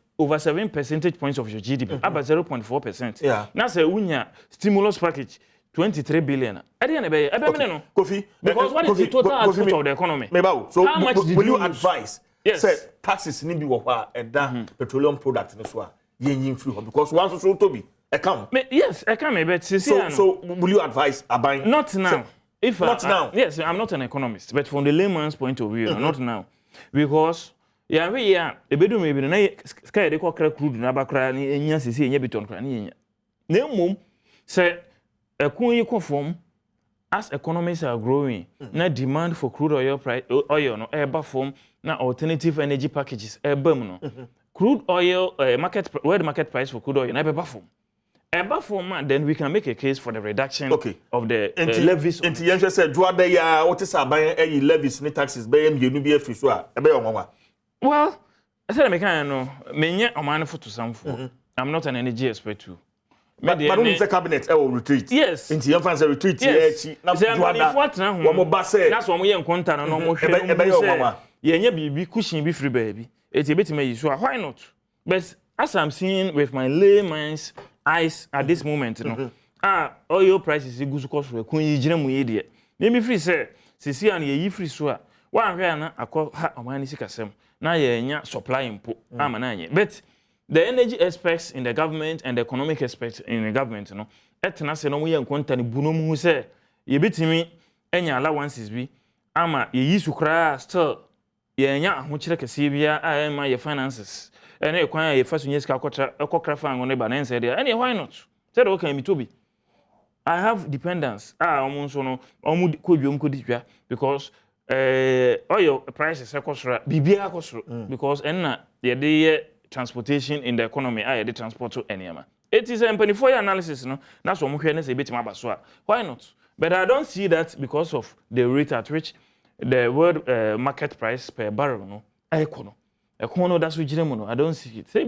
percentage points of your GDP, about 0.4%. Yeah. Now say unya stimulus package 23 billion. Kofi, because what is the total output of the economy? So how much will you advise? Yes. Say taxes ni bi wo kwa petroleum product no so a yen free because once so to be account. Yes, I can but so will you advise aban? Not now. Not now. Yes, I'm not an economist, but from the layman's point of view, not now. Because ya we ya ebedu me bi na sky de kokra crude na bakra ni enya sisi enya beton kra ni enya na mum say ekun yi kofom as economies are growing na demand for crude oil no eba form na alternative energy packages ebam no crude oil world market price for crude oil na eba form then we can make a case for the reduction of the levies. Enti yenhwe say duada ya what is aban levies ni taxes be yem yenu bi afi so a ebe yonwa. Well, I said I can no menye oman for to some for. I'm not an energy expert too. But when the cabinet will retreat. Yes. Enti yen fans retreat here na duada. Wo mo ba say that's one we yen konta no mo hwe ebe yonwa. Yenye bibi cushion bi free baby. Eti betima yi so why not? But as I'm seeing with my layman's eyes at this moment, oil prices go cost we kun yi gina mu ye de. Me free say sisi an ye free so a wan hwe na akọ ha omani sikasem na ye nya supply impo ama na anye. But the energy aspects in the government and the economic aspects in the government no etena se no mo ye nkonta ne bunom hu say ye betimi enya allowances bi ama ye yi sukra still ye nya ahokyere kese bia a ma ye finances ene kwan ye faso nyesika akokra fa ngone ba na nse dia ene why not say do kan mi to be I have dependence omo so no omo kodwom koditwa because oil prices ekosora bibia akosoro because enna ye dey transportation in the economy the transport to anyama. It is a 24-year analysis, no? That's what we say why not? But I don't see that because of the rate at which the world market price per barrel, no? That's what I don't see it. Say,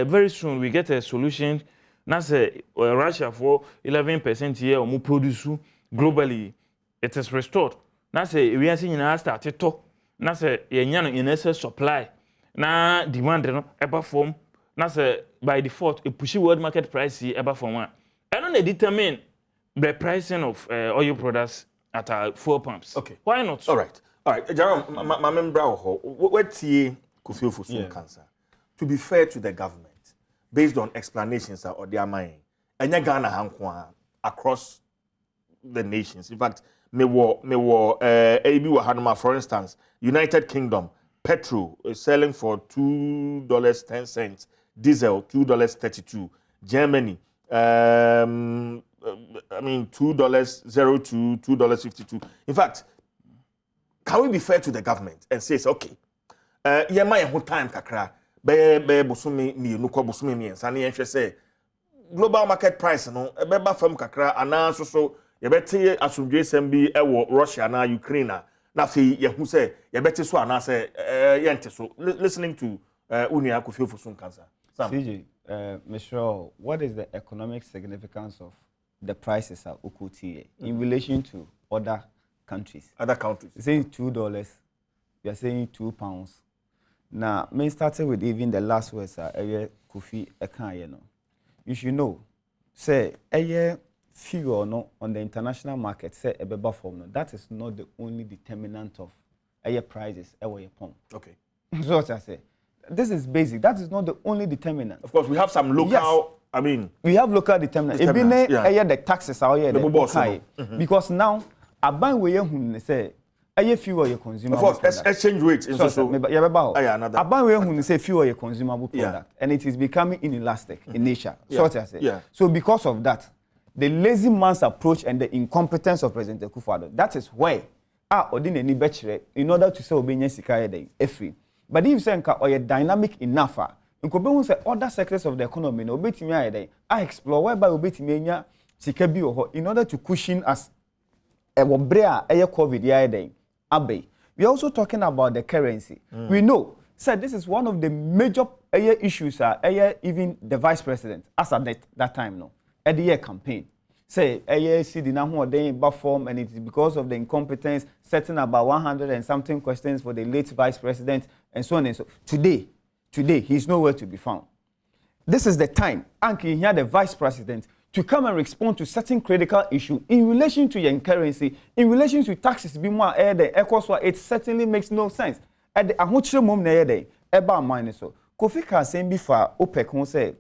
very soon we get a solution. That's Russia for 11% here or more produce globally. It is restored. That's we are seeing in our start to talk. That's in excess supply. Na demand no eba form na say by default a pushy world market price eba form one and on determine the pricing of oil products at our 4 pumps. Okay, why not? All right Jerome, my member what Kofio for cancer to be fair to the government based on explanations or their mind and Ghana hankwa across the nations. In fact me wo AB wa for instance United Kingdom petrol is selling for $2.10, diesel $2.32. Germany, $2.02, $2.52. In fact, can we be fair to the government and say, okay, yeah, my whole time kakra, be bosumi mi nuko bosumi mi ensani yenhwe say global market price no be ba fam kakra ana so ye beti asumdwe sem bi ewo Russia na Ukraine na fi ye hu say ye beti so ana say yente so listening to unia Kofio Fosun cancer. CJ, Mr. What is the economic significance of the prices at Okuti in relation to other countries? Other countries. You're saying $2, you're saying £2. Now, me started with even the last words Kofi Ekan, you should know, say, fuel no on the international market, say a beba form, that is not the only determinant of prices, pump. Okay. So what I say. This is basic. That is not the only determinant. Of course, we have some local. Yes. I mean, we have local determinants. The taxes are here. Because now, a bank where you say, fuel your consumable product. Exchange rate. A bank where you say fuel your consumable product, and it is becoming inelastic in nature. So what I say. So because of that, the lazy man's approach and the incompetence of President Akufo-Addo, that is why in order to say obedience sikaya free. But if you say or dynamic enough, you say other sectors of the economy no betimi I explore whereby obetimi nya sika bi in order to cushion us COVID we are also talking about the currency. We know said this is one of the major issues even the vice president as at that time no at the year campaign say see the now form, and it is because of the incompetence setting about 100 and something questions for the late vice president and so on and so. Today he is nowhere to be found. This is the time Anki here the vice president to come and respond to certain critical issue in relation to your currency, in relation to taxes be more it certainly makes no sense. At the ahochire mom na yede eba mine so Kofi can say before OPEC won say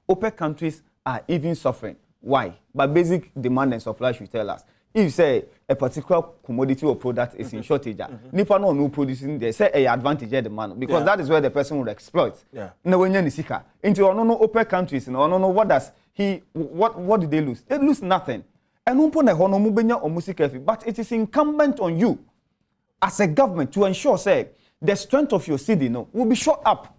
OPEC countries are even suffering. Why? But basic demand and supply should tell us. if say a particular commodity or product is in shortage, nipa no producing there, say a advantage the man because that is where the person will exploit. No when you seeker into no open countries, no what does he what did they lose? They lose nothing. And but it is incumbent on you as a government to ensure say the strength of your city will be shot up.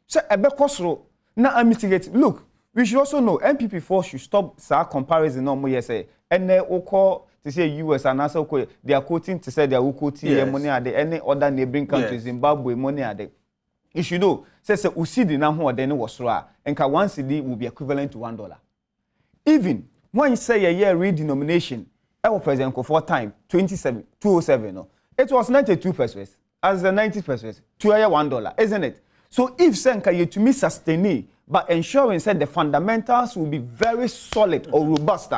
Say ebekosro na mitigate. Look, we should also know MPP4 should stop comparison no more say and to say US and also they are quoting to say they are quoting money at any other neighboring countries, Zimbabwe money at the. You should know say usidi na ho then was raw and ka 1 cedi will be equivalent to $1. Even when you say a year redenomination, our president for time 207 no, it was 92 pesos as the 90 pesos to $1, isn't it? So if Senka you to me sustain but ensuring said the fundamentals will be very solid or robust.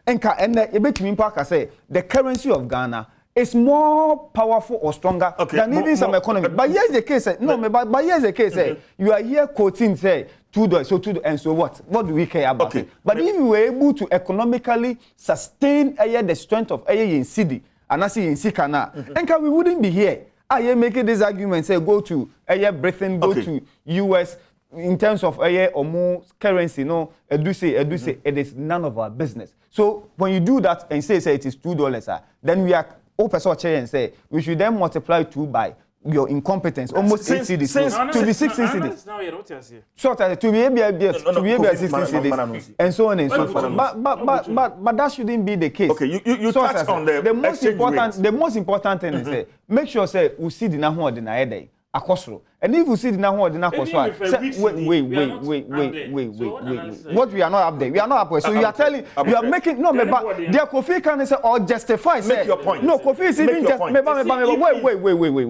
And say the currency of Ghana is more powerful or stronger than even some economy. But here's the case. But here's the case. You are here quoting say $2, so $2, and so what? What do we care about it? But if you were able to economically sustain the strength of in city and I see in Sikana, and we wouldn't be here. I am making this argument say go to Britain, go to US. In terms of or more currency, it is none of our business. So when you do that and say it is $2, then we are open and say we should then multiply 2 by your incompetence, almost 8 cities to be 16 cities. Short to be able 16 cities, and so on and so forth. But that shouldn't be the case. Okay, you touched on the most important thing is say make sure say we see the nahu ordinary day. Akosro. And if you see the now wait. What we are not up there. We are not up there. So you are telling you are making no their Kofi can say or justify say make your point. No, Kofi is even just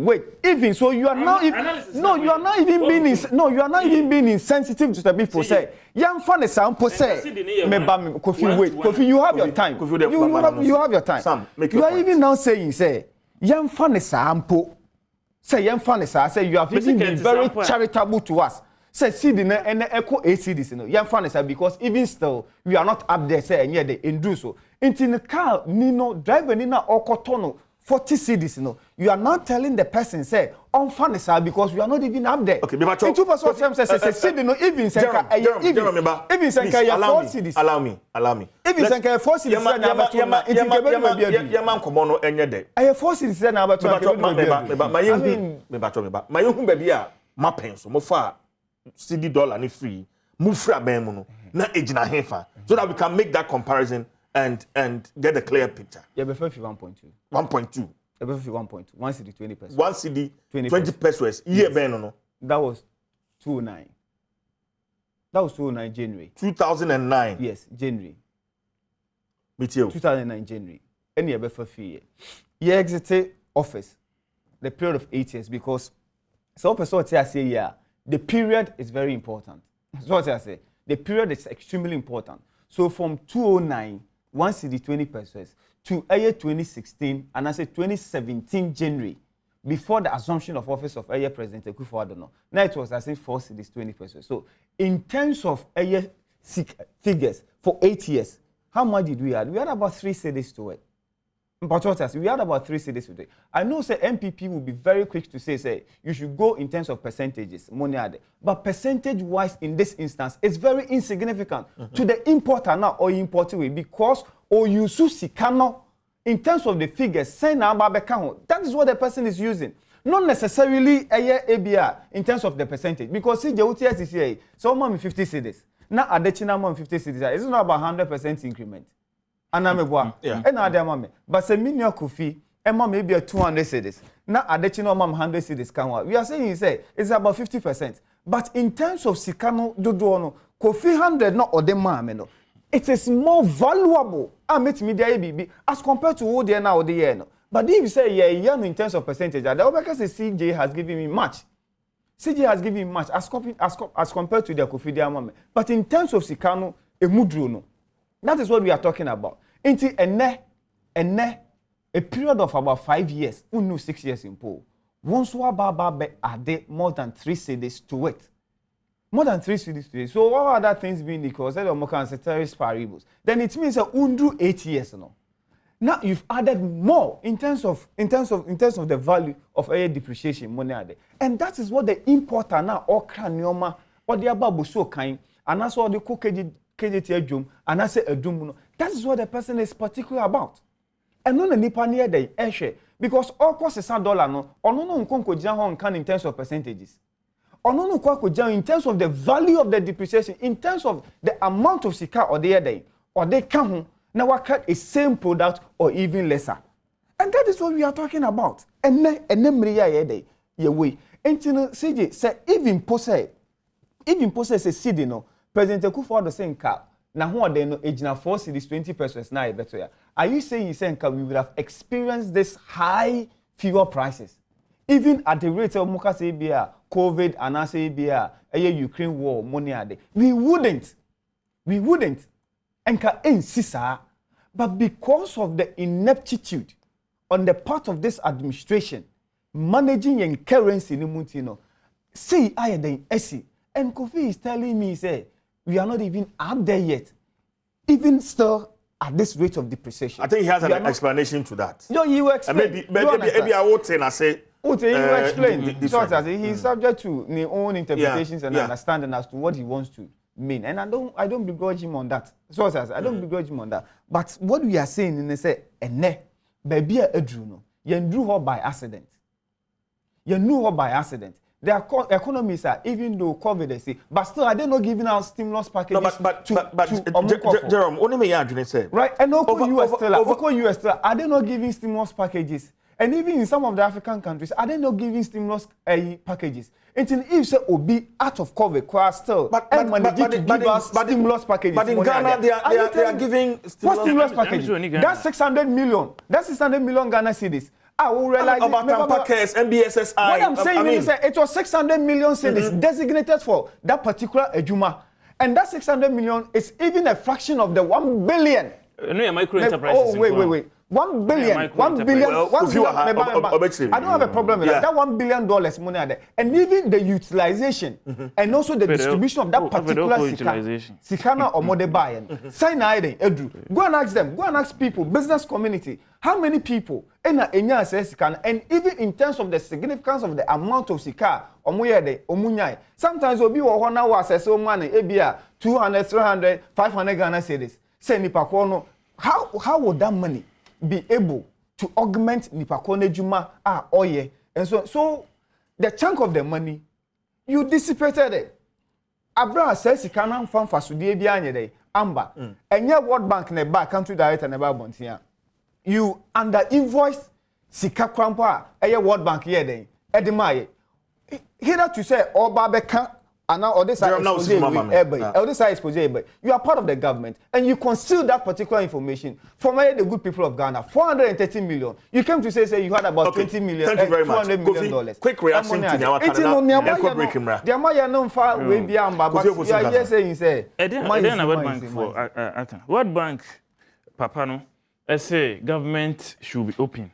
wait. Even so you are now you are not even being insensitive to the people say. Young fan is sample say Kofi wait. Kofi you have your time. You have your time. Sam, you are even now saying say young fan is sample. Say young fan say you have even been very charitable to us. Say see the and echo 8 cities, young fan because even still we are not up there say and yet they do so. Into the car Nino driving in Okotono 40 cities, you are not telling the person say on fan because we are not even up there. Okay, but 2% say even say 4 cities. Allow me. Even say 4 cities say na about man komono enye de. I have 4 cities say na about my own baby a mapen so mo fa CD dollar ni free. Move free ben mu no na ejina hefa so that we can make that comparison and get a clear picture. Yeah, before 1.2. 1.2. Before 1.2. 1 CD 20 pesos. 1 CD 20 pesos. Year ben no. That was 2009. That was 2009 January. 2009. Yes, January. Me too. 2009 January. Any year before 3 years. He exited office the period of 8 years because some person say yeah, the period is very important. That's what I say. The period is extremely important. So from 2009 1 CD 20 pesos to 2016 and I say 2017 January before the assumption of office of President Akufo-Addo. Now it was I think 4 CDs 20 pesos. So in terms of figures for 8 years, how much did we add? We had about 3 CDs to it. We had about 3 CDs to it. I know say MPP will be very quick to say you should go in terms of percentages, money added. But percentage-wise in this instance, it's very insignificant to the importer now or importer because or you sikano in terms of the figures, say na that is what the person is using. Not necessarily ABR in terms of the percentage because see the OTS is here. So I'm 50 CDs. Now additional 50 CDs. It's not about 100% increment. And I'm a but say minimum coffee, and maybe a 200 CDs. Now additional 100 CDs can work. We are saying it's about 50%. But in terms of Sikano Dodono, coffee 100 not or the man, it is more valuable. I met media ABB as compared to what they are now the year. But if you say in terms of percentage, the Obaka say CJ has given me much. CJ has given me much as compared to the coffee diamond. But in terms of Sikano, a mudruno. That is what we are talking about. Into a period of about 5 years, 6 years in Pool. Once Wababa added more than 3 CDs to it. More than 3 CDs to it. So what are other things being because they're more considered parables? Then it means that undu 8 years no. Now you've added more in terms of the value of a depreciation money there. And that is what the importer now or cranioma or the ababu so kind and that's what the KJT drum and I say a drum. That is what the person is particular about. And no nipa near the air because all costs is $1 no or no nkonko jam can in terms of percentages. Or no kwako jam in terms of the value of the depreciation, in terms of the amount of sika or the day or they come. Now we cut a same product or even lesser. And that is what we are talking about. And then ye way. And you know, CJ say even possess a city no. President Akufo-Addo saying car. Now who are they no age now 4 cities 20 pesos now better. Are you saying we would have experienced this high fuel prices? Even at the rate of Moka Sebia, COVID and Asebia, Ukraine war, money are there. We wouldn't. And sisa, but because of the ineptitude on the part of this administration managing in currency in Mutino, see I then Essie and Kofi is telling me say we are not even up there yet, even still at this rate of depreciation. I think he has an explanation to that. No, you explain. Maybe I would say and I say. You explain. He's subject to his own interpretations and understanding as to what he wants to mean, and I don't begrudge him on that. So I don't begrudge him on that. But what we are saying in say, baby no, you drew her by accident. You knew her by accident. Their economies are, even though COVID they say, but still are they not giving out stimulus packages? No, but Jerome, only me you say right, and US still are they not giving stimulus packages? And even in some of the African countries, are they not giving stimulus packages? Until if say Obi out of COVID, still stimulus packages. But in Ghana, they are giving stimulus packages. That's 600 million. That's 600 million Ghana cedis. I will realize about Tampakes, MBSSI. What I'm saying is that it was 600 million cedis designated for that particular ejuma, and that 600 million is even a fraction of the 1 billion. No, micro enterprises. Oh, wait. 1 billion. I don't have a problem with that. That $1 billion money there. And even the utilization and also the distribution of that particular Sikana or Mode Bayan. Sign Edu. Go and ask them. Go and ask people, business community, how many people and even in terms of the significance of the amount of Sika or sometimes will be 1 hour assess money, ABR 200, 300, 500 Ghana cedis. Say Nipakono. How would that money be able to augment Nipakone Juma oye? And so the chunk of the money you dissipated it. Abra says he can't farm for Sudi Amba. And your World Bank never country director never bontia. You under invoice Sika Krampa a World Bank here then. Edemaye. Here to say all Babeka. And now all this side expose you are part of the government and you conceal that particular information from the good people of Ghana. 430 million. You came to say you had about 20 million. Thank you very much. $200 million. Quick reaction to Nnawotwe the Amaya no far way beyond, but you are here saying say World Bank Papa no I say government should be open.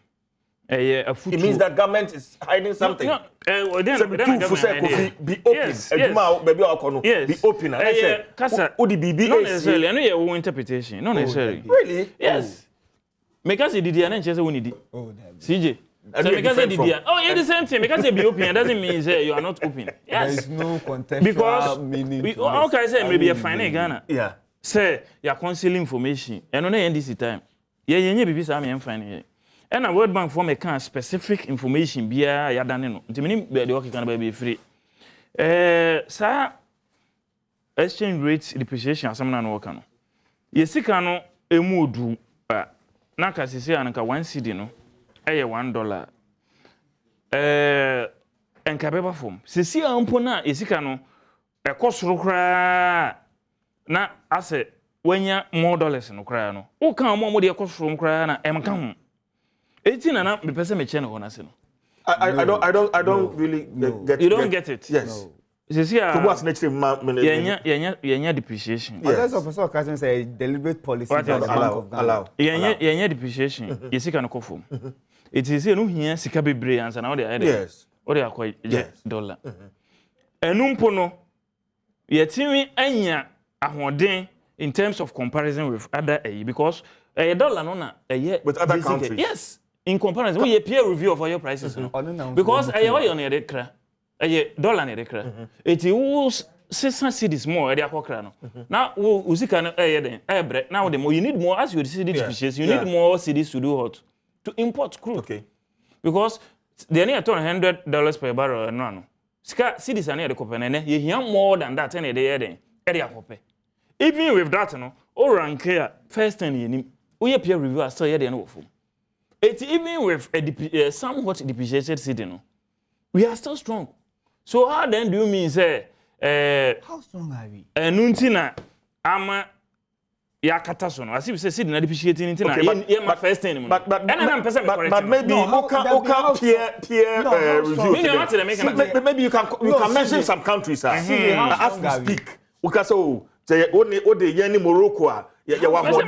It means that government is hiding something. No, be open. Yes. Be open. Not necessarily. I know your interpretation. Not necessarily. Really? Yes. Because it did the answer we need. CJ. So because they did the same thing. Because they be open, it doesn't mean you are not open. Yes. There is no contextual meaning. Because okay, say maybe a fine Ghana. Yeah. Say you are concealing information. And on NDC time. Yeah, be some fine here. And a World Bank form a kind of specific information be ya done no. Nti menim be the work can be free. Sa exchange rate depreciation asam na no work no. Ye sika no emu odu na ka sisi anka 1 cedi no eye $1. Enka beba form. Sisi ampo na ye sika no ekosoro kra na ase wanya more dollars no kra no. O kan mo de ekosoro kra na emka ho. 18 and up, the person may change on us. I don't really get. You don't get it. Yes. You see, what's next? Yeah, depreciation. Yes. Professor Kasim say deliberate policy. Allow. Yeah, depreciation. You see, can go for. It is no here. Sika be brilliant and all the other. Yes. Or they are quite $1. Enumpono. Ye timi enya ahoden in terms of comparison with other because a dollar no with other countries. Yes, in comparison, we peer review of oil prices. Because a oil on a cra, a dollar on a cra. It was 600 cities more at the Aquacrano. Now, Uzika, now the more you need more as you see this, you need more cities to do what? To import crude. Okay. Because they need $100 per barrel. No. Cities are near the Copenhagen. You hear more than that any day. Even with that, no, or rank here, first thing we peer review are still here. It's even with a somewhat depreciated city, no, we are still strong. So how then do you mean say? How strong are we? Nuntina, ama yakata no. As if say city na depreciating into na. Yeah, first thing. But maybe peer review. Maybe you can mention some countries. As we speak, we can say the Yeni Morocco. Yeah, Morocco.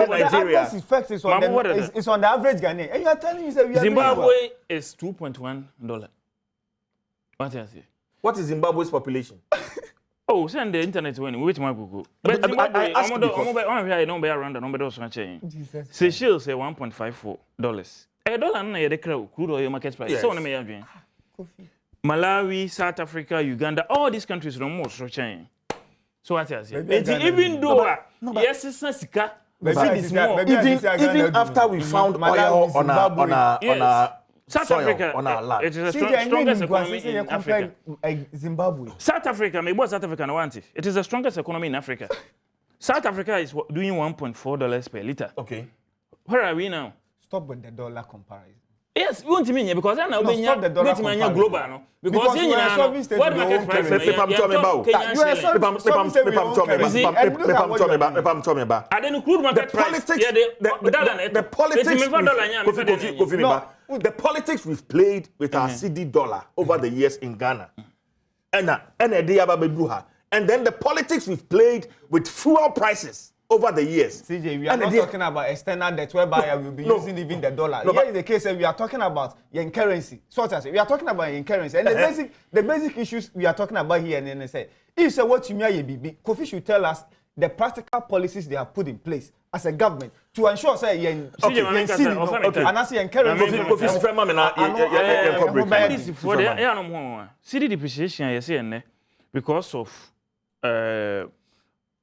Nigeria. It's on the average Ghanaian. And you are telling me that Zimbabwe is $2.1. What is it? What is Zimbabwe's population? Oh, send the internet when we my Google. But Zimbabwe, Seychelles say $1.54. A dollar na the crude oil market price. So na Malawi, South Africa, Uganda, all these countries don't most structure. So what is it? Even though yes, it's Sika, even after we found oil on a South Africa, on our land. It is the strongest economy in Africa. Zimbabwe. South Africa, maybe South Africa want it. It is the strongest economy in Africa. South Africa is doing $1.4 per liter. Okay. Where are we now? Stop with the dollar comparison. Yes, you want to mean because I know stop the dollar comparison. Global, no? Because we are solving states what market price? You are solving I didn't crude market price. The politics we've played with our CD dollar over the years in Ghana. And then the politics we've played with fuel prices over the years. CJ, we are not talking about external debt whereby we will be using even the dollar. Here is the case we are talking about yen currency. So we are talking about yen currency. And the basic issues we are talking about here and then say, if say what you mean, Kofi should tell us the practical policies they have put in place as a government to ensure say yen city depreciation yes because of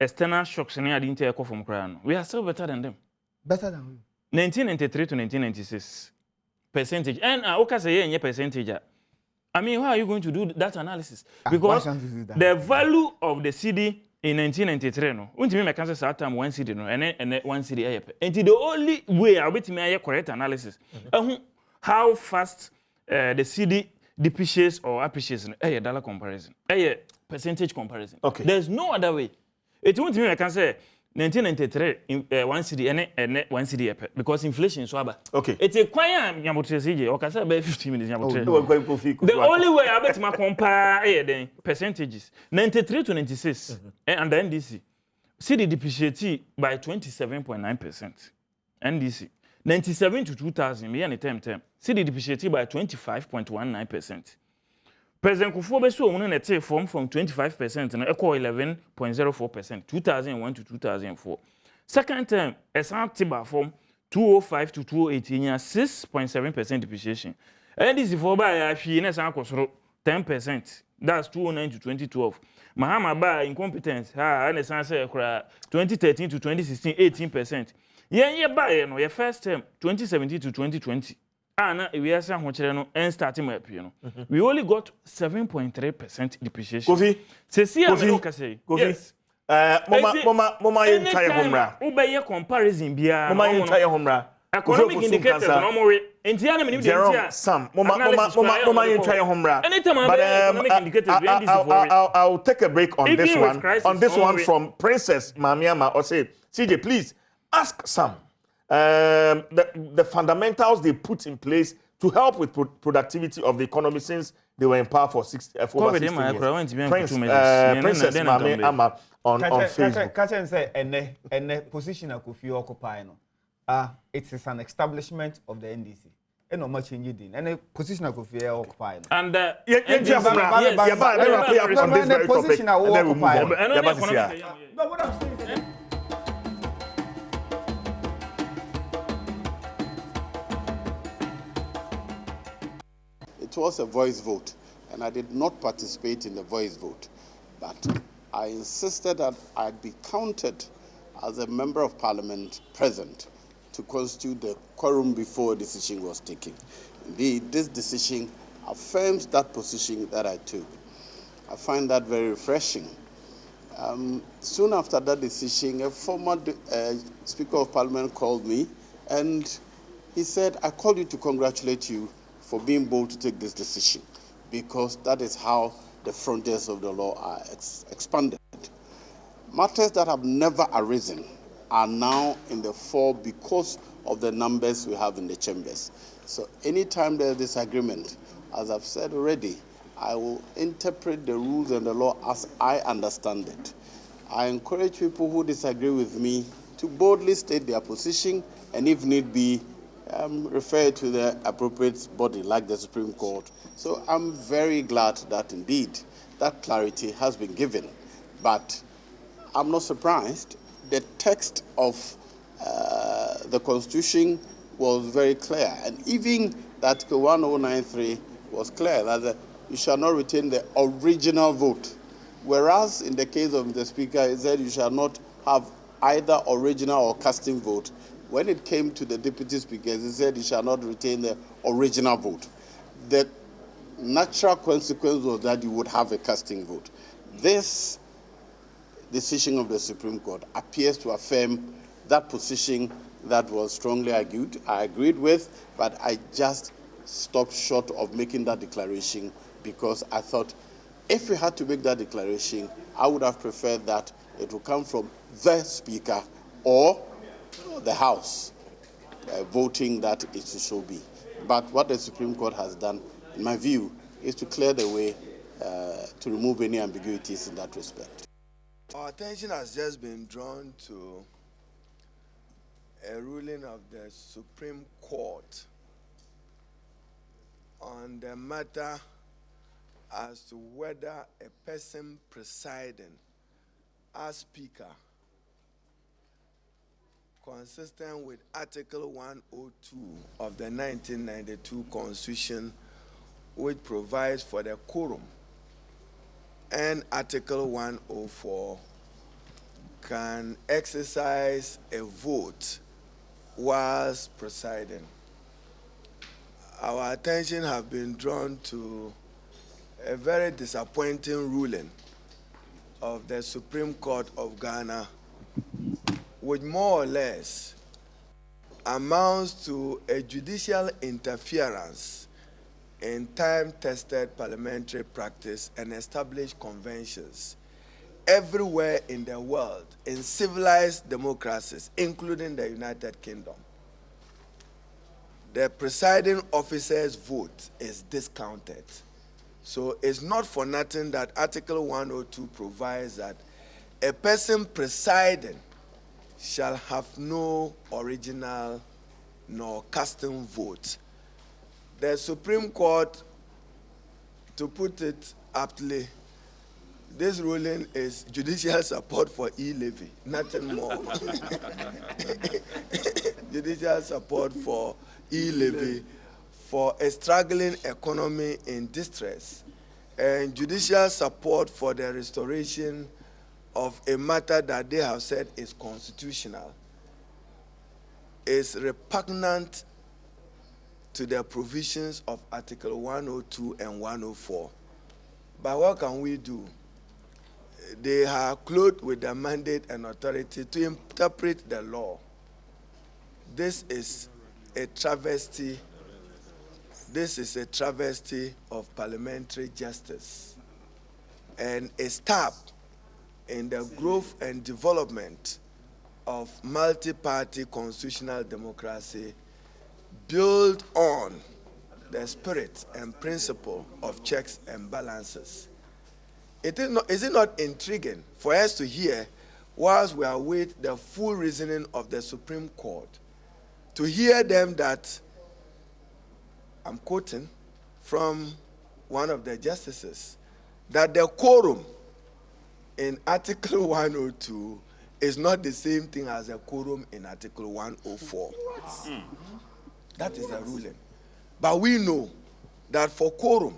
external shocks in the entire from Crown. We are still better than them. Better than we. 1993 to 1996 percentage. And okay, say any percentage. I mean, how are you going to do that analysis? Because the value of the CD in 1993, no, until me can say time one CD no, and one CD and the only way I'll be to make correct analysis. How fast the CD depreciates or appreciates a dollar comparison, a percentage comparison. Okay. There's no other way. It won't mean I can say 1993 in one city and one city because inflation is so bad. Okay. It's a quiet CJ or can say about 15 minutes. The only way I bet my compare the percentages 93 to 96 and the NDC city depreciated by 27.9%. NDC 97 to 2000 me and term city depreciated by 25.19%. President Kufuor besu onu na take from 25% na equal 11.04% 2001 to 2004. Second term esan tiba from 205 to 208 nya 6.7% depreciation. And this for ba ya hwi na esan akosoro 10%. That's 2009 to 2012. Mahama ba incompetence ha na esan say ekura 2013 to 2016 18%. Yen ba ye no your first term 2017 to 2020. We are saying and starting my piano. We only got 7.3% depreciation. Kofi, yes. Mama entire homra. Obey comparison bia. Mama entire homra. Economic indicators no more. Entiana minimum Jerome Sam. Mama entire homra. Anytime economic indicators I'll take a break on this one. On this one from Princess Mamiama or say CJ please ask Sam. The fundamentals they put in place to help with productivity of the economy since they were in power for over 60 years. Princess Mame Ama on Facebook. Kachen say ene position Kofi occupy no. It is an establishment of the NDC. no much change din. And a position I could fear occupy. And on this very topic, and then we move on. No, what I'm saying is it was a voice vote, and I did not participate in the voice vote. But I insisted that I'd be counted as a member of parliament present to constitute the quorum before a decision was taken. Indeed, this decision affirms that position that I took. I find that very refreshing. Soon after that decision, a former Speaker of Parliament called me, and he said, I called you to congratulate you for being bold to take this decision, because that is how the frontiers of the law are expanded. Matters that have never arisen are now in the fore because of the numbers we have in the chambers. So anytime there's disagreement, as I've said already, I will interpret the rules and the law as I understand it. I encourage people who disagree with me to boldly state their position, and if need be, refer to the appropriate body like the Supreme Court. So I'm very glad that indeed that clarity has been given. But I'm not surprised. The text of the Constitution was very clear, and even that Article 1093 was clear that you shall not retain the original vote. Whereas in the case of the Speaker, it said you shall not have either original or casting vote. When it came to the Deputy Speakers, he said he shall not retain the original vote. The natural consequence was that you would have a casting vote. This decision of the Supreme Court appears to affirm that position that was strongly argued. I agreed with, but I just stopped short of making that declaration because I thought if we had to make that declaration, I would have preferred that it would come from the Speaker or the House voting that it should so be. But what the Supreme Court has done, in my view, is to clear the way to remove any ambiguities in that respect. Our attention has just been drawn to a ruling of the Supreme Court on the matter as to whether a person presiding as Speaker, consistent with Article 102 of the 1992 Constitution, which provides for the quorum, and Article 104, can exercise a vote whilst presiding. Our attention has been drawn to a very disappointing ruling of the Supreme Court of Ghana, which more or less amounts to a judicial interference in time-tested parliamentary practice and established conventions everywhere in the world, in civilized democracies, including the United Kingdom. The presiding officer's vote is discounted. So it's not for nothing that Article 102 provides that a person presiding shall have no original nor casting vote. The Supreme Court, to put it aptly, this ruling is judicial support for e-levy, nothing more. Judicial support for e-levy for a struggling economy in distress, and judicial support for the restoration of a matter that they have said is constitutional, is repugnant to the provisions of Article 102 and 104. But what can we do? They are clothed with the mandate and authority to interpret the law. This is a travesty. This is a travesty of parliamentary justice and a step in the growth and development of multi-party constitutional democracy built on the spirit and principle of checks and balances. Is it not intriguing for us to hear, whilst we await the full reasoning of the Supreme Court, to hear them that I'm quoting from one of the justices, that the quorum in Article 102 is not the same thing as a quorum in Article 104. That is the ruling. But we know that for quorum,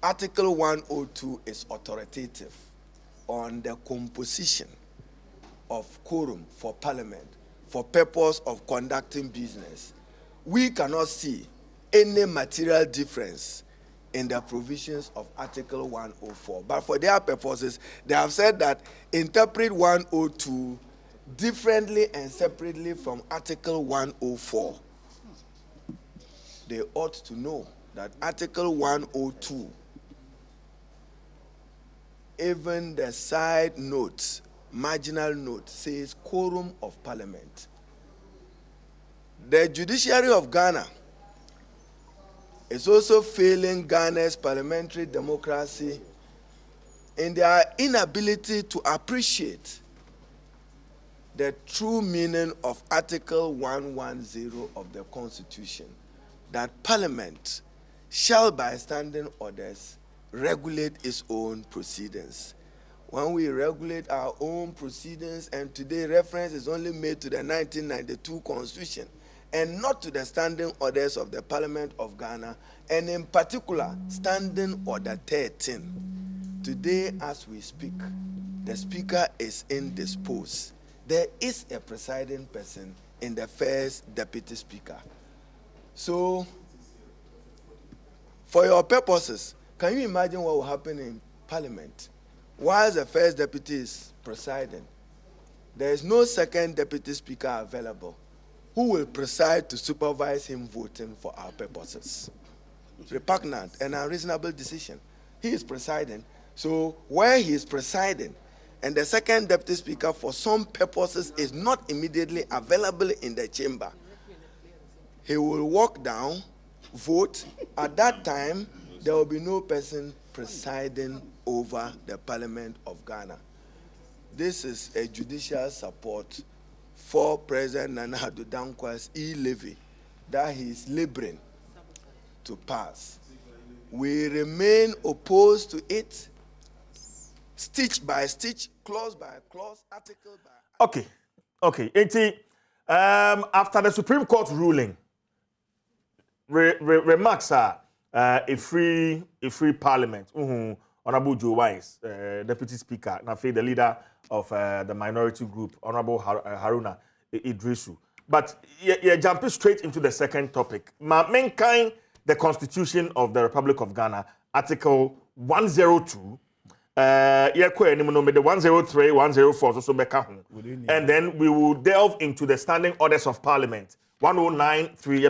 Article 102 is authoritative on the composition of quorum for Parliament for purpose of conducting business. We cannot see any material difference in the provisions of Article 104. But for their purposes, they have said that interpret 102 differently and separately from Article 104. They ought to know that Article 102, even the side notes, marginal note, says quorum of Parliament. The judiciary of Ghana is also failing Ghana's parliamentary democracy in their inability to appreciate the true meaning of Article 110 of the Constitution, that Parliament shall by standing orders regulate its own proceedings. When we regulate our own proceedings, and today reference is only made to the 1992 Constitution and not to the standing orders of the Parliament of Ghana, and in particular, Standing Order 13. Today, as we speak, the Speaker is indisposed. There is a presiding person in the first Deputy Speaker. So, for your purposes, can you imagine what will happen in Parliament? While the first Deputy is presiding, there is no second Deputy Speaker available who will preside to supervise him voting for our purposes. Repugnant and unreasonable decision. He is presiding. So where he is presiding and the second Deputy Speaker for some purposes is not immediately available in the chamber, he will walk down, vote. At that time, there will be no person presiding over the Parliament of Ghana. This is a judicial support for President Nana Addo Dankwa's e-levy that he is laboring to pass. We remain opposed to it, stitch by stitch, clause by clause, article by... Okay. After the Supreme Court ruling, remarks are a free Parliament. Honorable Joe Wise, Deputy Speaker, and the leader of the minority group, Honorable Haruna Idrisu. But you're jumping straight into the second topic. Mankind, the Constitution of the Republic of Ghana, Article 102. The 103, 104, so and then we will delve into the standing orders of Parliament. 109, 3.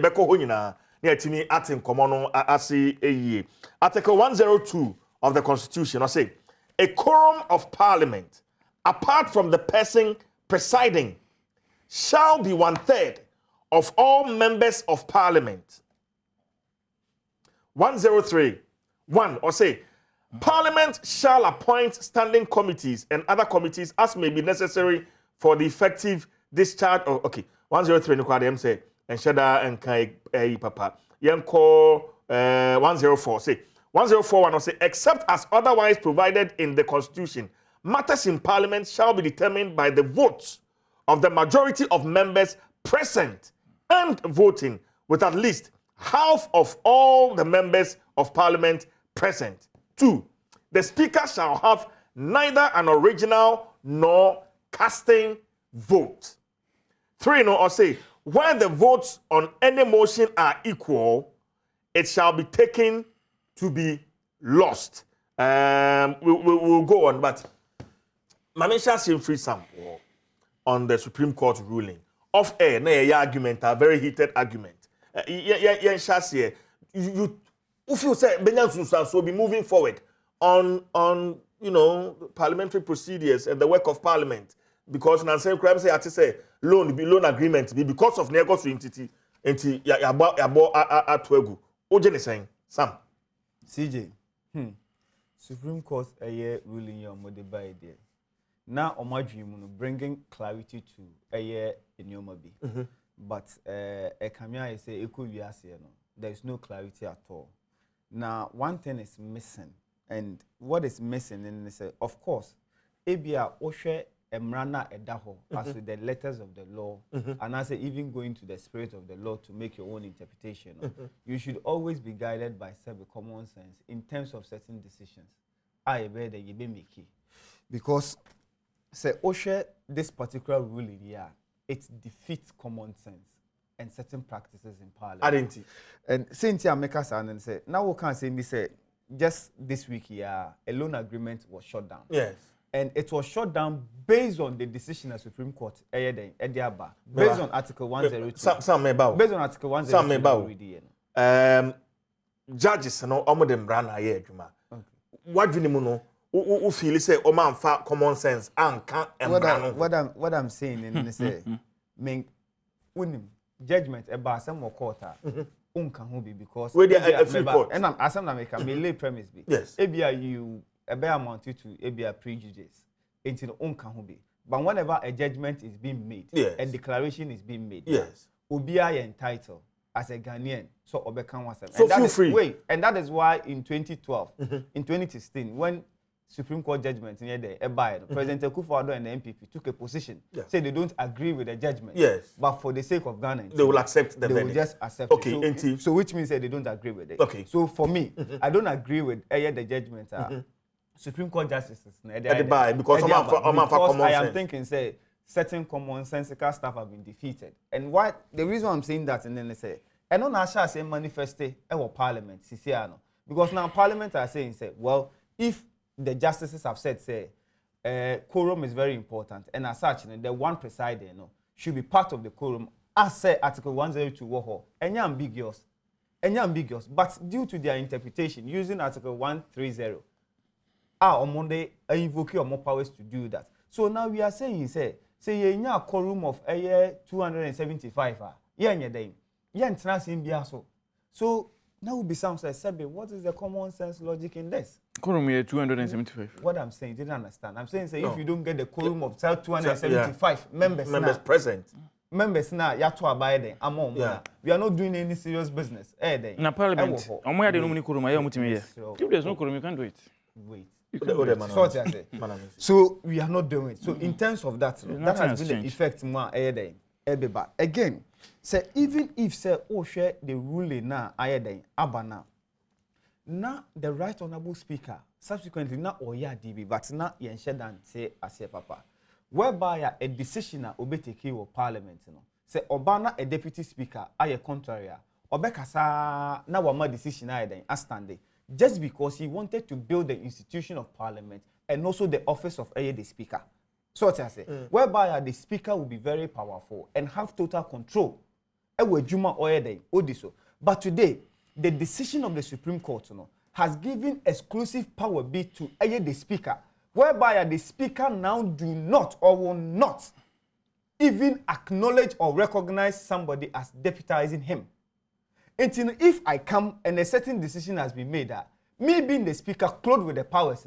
Article 102 of the Constitution, I say, a quorum of Parliament, apart from the person presiding, shall be 1/3 of all members of Parliament. 103, 1, or say, Parliament shall appoint standing committees and other committees as may be necessary for the effective discharge of, 103, no say, and Shada and Kai Papa. Yanko 104, say, 104 will say, except as otherwise provided in the Constitution, matters in Parliament shall be determined by the votes of the majority of members present and voting, with at least half of all the members of Parliament present. 2, the Speaker shall have neither an original nor casting vote. 3, or say, where the votes on any motion are equal, it shall be taken to be lost. We'll go on, but Mamisha seems free sample on the Supreme Court ruling. Off air, argument, a very heated argument. You if you say Benjamin will be moving forward on parliamentary procedures and the work of Parliament, because Nancy Crime say loan agreement be because of negotiation entity atwegu. Ojene saying Sam CJ Supreme Court ruling your mode by there. Now dream bringing clarity to a year in your mobile. But a camera say equal no. there is no clarity at all. Now, one thing is missing, and what is missing is, of course, ABA Oshe Emrana Edaho, as with the letters of the law, and as even going to the spirit of the law to make your own interpretation. You should always be guided by common sense in terms of certain decisions. I bet that you be making, because say Oshe this particular rule in here, it defeats common sense and certain practices in Parliament. I didn't. And Cynthia make us and say, now we can't say me say just this week here, a loan agreement was shut down. Yes. And it was shut down based on the decision of Supreme Court, based on Article 102. Based on Article 102. Judges no omodem brana ye adwuma. What do you know? Who feel say o man fa common sense anka embrano. What I'm saying in say men unim judgment about some more court unka ho be because we dey free court. And I'm asam na make me lay premise be. Yes. Ebia you amount to a prejudice into unka ho be. But whenever a judgment is being made, yes, a declaration is being made, yes, Obia entitled as a Ghanaian, so Obekan was so feel free. Wait, and that is why in 2012, in 2016, when Supreme Court judgment near the President Akufo-Addo and the MPP took a position, yes, say they don't agree with the judgment, yes, but for the sake of Ghana, they will accept the verdict. They will just accept it. So which means that they don't agree with it. Okay. So for me, I don't agree with the judgment. Supreme Court justices because I am thinking say certain commonsensical stuff have been defeated. And why the reason I'm saying that, and then they say, and on Asha say manifest our parliament, because now parliament are saying say, well, if the justices have said say quorum is very important, and as such, the one presiding should be part of the quorum, as say Article 102 Woho, and ambiguous, but due to their interpretation using Article 130. On Monday, I invoke more powers to do that. So now we are saying, say you a quorum of 275. So now will be sounds like Sebe. What is the common sense logic in this? Quorum here 275. What I'm saying, you didn't understand. I'm saying, say if you don't get the quorum of 275 members present. Members now, you have to abide them. We are not doing any serious business. In Parliament, if there's no quorum, you can't do it. Wait. So we are not doing it. So in terms of that, that has been the effect more again. Say even if say share the ruling now abana now the right honorable speaker subsequently not oya DB but now yenshare than say as papa whereby a decision obeteke or parliament say obana a deputy speaker aye contrary obekasa na wama decision as standing just because he wanted to build the institution of parliament and also the office of the speaker. So what I say, whereby the speaker will be very powerful and have total control. But today, the decision of the Supreme Court has given exclusive power be to the speaker, whereby the speaker now do not or will not even acknowledge or recognize somebody as deputizing him. Until if I come and a certain decision has been made that me being the speaker clothed with the powers,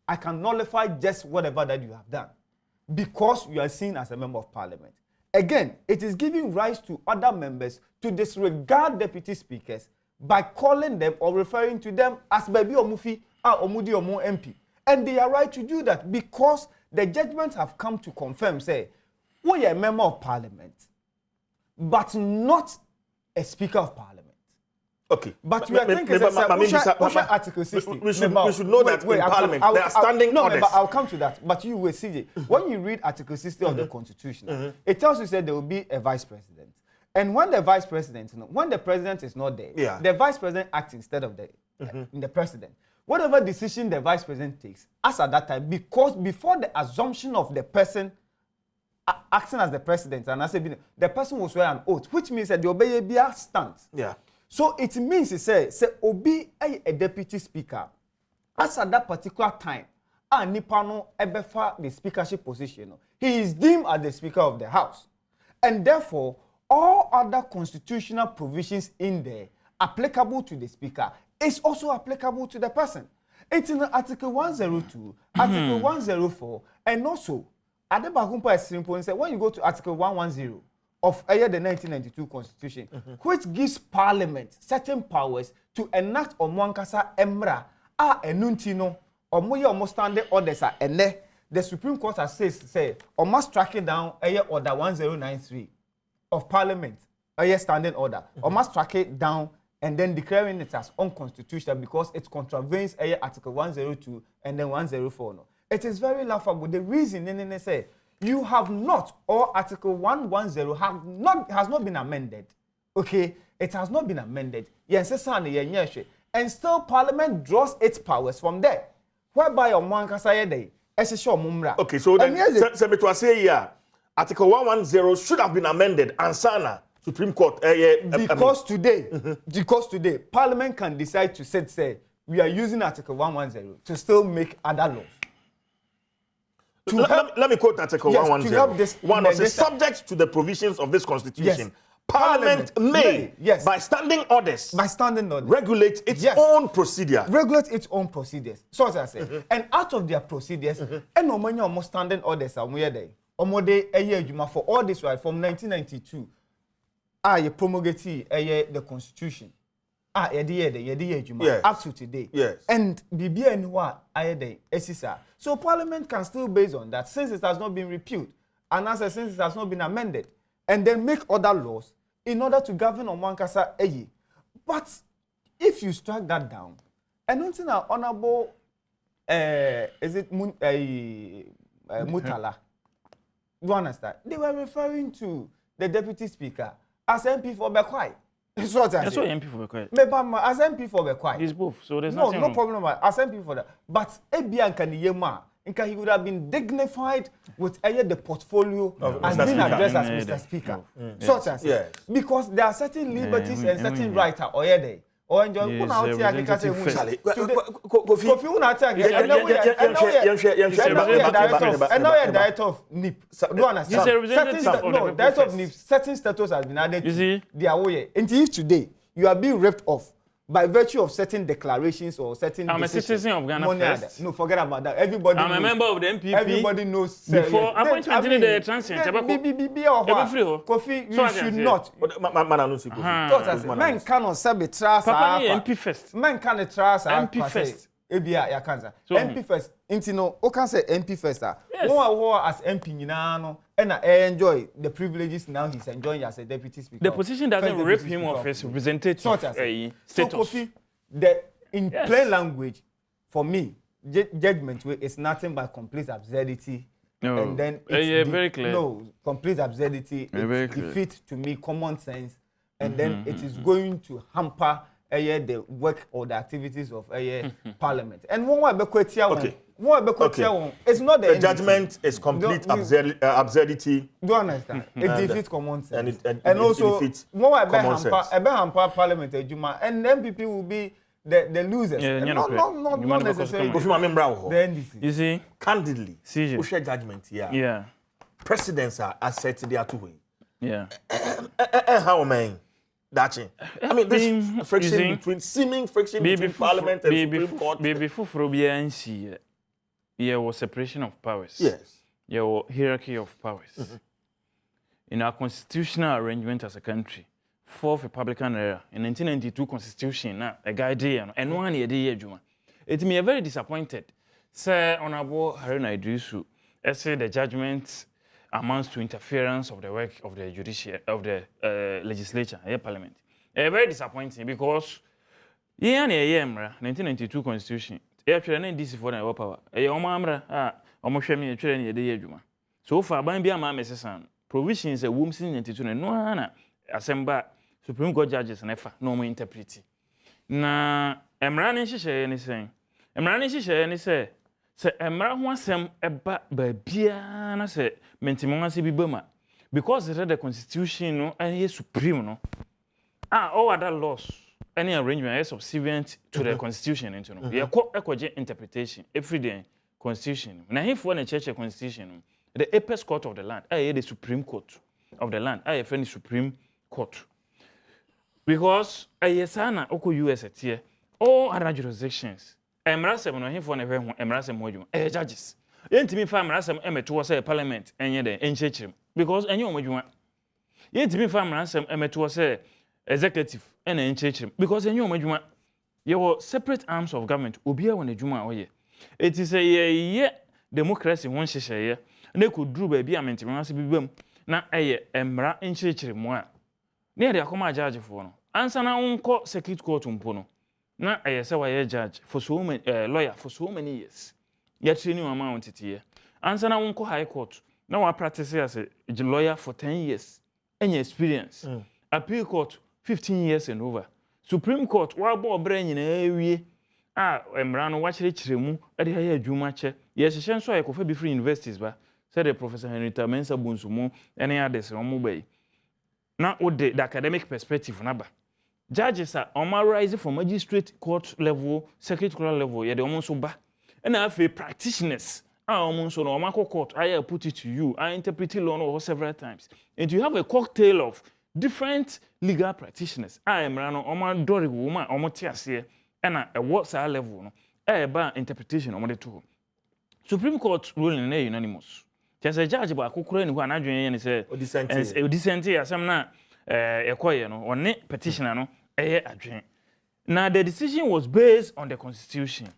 I can nullify just whatever that you have done because you are seen as a member of parliament. Again, it is giving rise to other members to disregard deputy speakers by calling them or referring to them as Baby Omufi or Omudi Omo MP. And they are right to do that because the judgments have come to confirm, say, we are a member of parliament, but not a speaker of parliament. Okay. But we are thinking Article 60. We should know that in Parliament they are standing orders. But I'll come to that. But you will see, when you read Article 60 of the Constitution, it tells you that there will be a vice president. And when the vice president, when the president is not there, the vice president acts instead of the president. Whatever decision the vice president takes, as at that time, because before the assumption of the person acting as the president, and I said the person will swear an oath, which means that the obey be a stance. Yeah. So it means he say obi a deputy speaker as at that particular time nipano ebefa the speakership position he is deemed as the speaker of the house, and therefore all other constitutional provisions in there applicable to the speaker is also applicable to the person. It's in Article 102, Article 104, and also Adebakumpa is simple and say when you go to Article 110 of the 1992 Constitution, which gives Parliament certain powers to enact Omwankasa Emra enuntino almost standing orders and the Supreme Court has say almost tracking down order 1093 of Parliament, standing order, almost track it down and then declaring it as unconstitutional because it contravenes Article 102 and then 104. No. It is very laughable. The reason they say you have not, or Article 110 has not been amended. Okay, it has not been amended. Yes, and still Parliament draws its powers from there. Whereby on one day, okay, so then say yeah, Article 110 should have been amended and Sana Supreme Court because today Parliament can decide to say we are using Article 110 to still make other laws. Let me quote Article 110. One is subject to the provisions of this Constitution. Yes. Parliament may, by standing orders, regulate its own procedure. Regulate its own procedures. So as I say, and out of their procedures, and almost standing orders are where they. For all this right from 1992, you promulgate the Constitution. Up to today. Yes. And so Parliament can still base on that since it has not been repealed and as since it has not been amended and then make other laws in order to govern on Wankasa Eyi. But if you strike that down, and until our honorable is it Mutala? Do you understand? They were referring to the Deputy Speaker as MP for Bekwai. That's what MP for Bekwai. As MP for Bekwai. He's both, so there's no problem about as MP for that. But Ebian Kaniyema, he would have been dignified with the portfolio as being addressed as Mr. Speaker. So because there are certain liberties and certain rights are already. Or enjoy Kofi and now you're director of NIP. Do you understand? Director of NIP, certain status has been added to their way. Until today, you are being ripped off by virtue of certain declarations or certain I'm decisions. A citizen of Ghana first. No, forget about that. Everybody I'm knows. a member of the MPP. Everybody knows. Before appointment in the transient. Kofi, you should not. Men cannot say trust. Papa MP first. Men cannot trust. MP first. MP first. Intino, who can say MP first? Who as MP and I enjoy the privileges now he's enjoying as a deputy speaker. The position doesn't rip him of his representative status. So Kofi, in plain language, for me, judgment is nothing but complete absurdity. No. And then it's very clear. No, complete absurdity. It's defeat to me common sense, and then it is going to hamper the work or the activities of Parliament. And one way it's not the judgment is complete absurdity. Do you understand? It defeats common sense. And also, more hamper Parliament, and then people will be the losers. Not necessarily. You see, candidly, we share judgment here. Yeah. Presidents are asserted their two way. Yeah. How man? I mean, this friction between between Parliament and Supreme Court. There was separation of powers. Yes. There was hierarchy of powers. In our constitutional arrangement as a country, fourth Republican era, in 1992 Constitution, a guy there, and 1 year day, it me very disappointed. Sir Honorable Haruna Idrisu, say the judgment amounts to interference of the work of the judiciary, of the legislature, Parliament. Very disappointing because 1992 Constitution. DC for the power. So far, by provisions a womb sin into no assemble Supreme Court judges and no more interpreting. Na Emran share anything. Emran share any say Emran wants some eba babiana say mentimon si bibema because the Constitution no and supreme no. All other laws. Any arrangement is subservient to the Constitution. Interpretation every day Constitution. Now, if one church Constitution, the apex court of the land, the Supreme Court of the land, I the Supreme Court. Because sana oko US here, all other jurisdictions, emrasem no him for never emrasem module. Judges. Yentimi fa emrasem to say Parliament and the enchurch because any module. Yet me farm ransom emeto say executive and enchechim because enyo madwuma you were separate arms of government obia won adwuma oye. It is a ye democracy won hyehyeye na could dru ba bia mentime ase bibam na eye emra enchechire mu a na de akoma judge for no ansa na wonko circuit court mpo no na eye se wa ye judge for so many lawyer for so many years ya training amount titiye ansa na wonko high court na wa practice as a lawyer for 10 years any experience appeal court 15 years and over Supreme Court wa bo bra nyina awie emra no wa kyerɛkyerɛ mu de ha ya adwuma kyɛ ye hyehye nso ayekofa bi free universities ba said the Professor Henrietta Mensa Bonsumo ene others omo bai na ode the academic perspective na ba judges are rise from magistrate court level circuit court level ye de omo so ba na afi practitioners omo so no omo court I put it to you I interpret law no several times and you have a cocktail of different legal practitioners emra no omo dori woman omo te ase na what sa level no ba interpretation omo de to Supreme Court ruling na unanimous just a judge ba kokoro ni ho anadwen ye ne say odisenti asem na ekoye no one petitioner no adwen na the decision was based on the constitution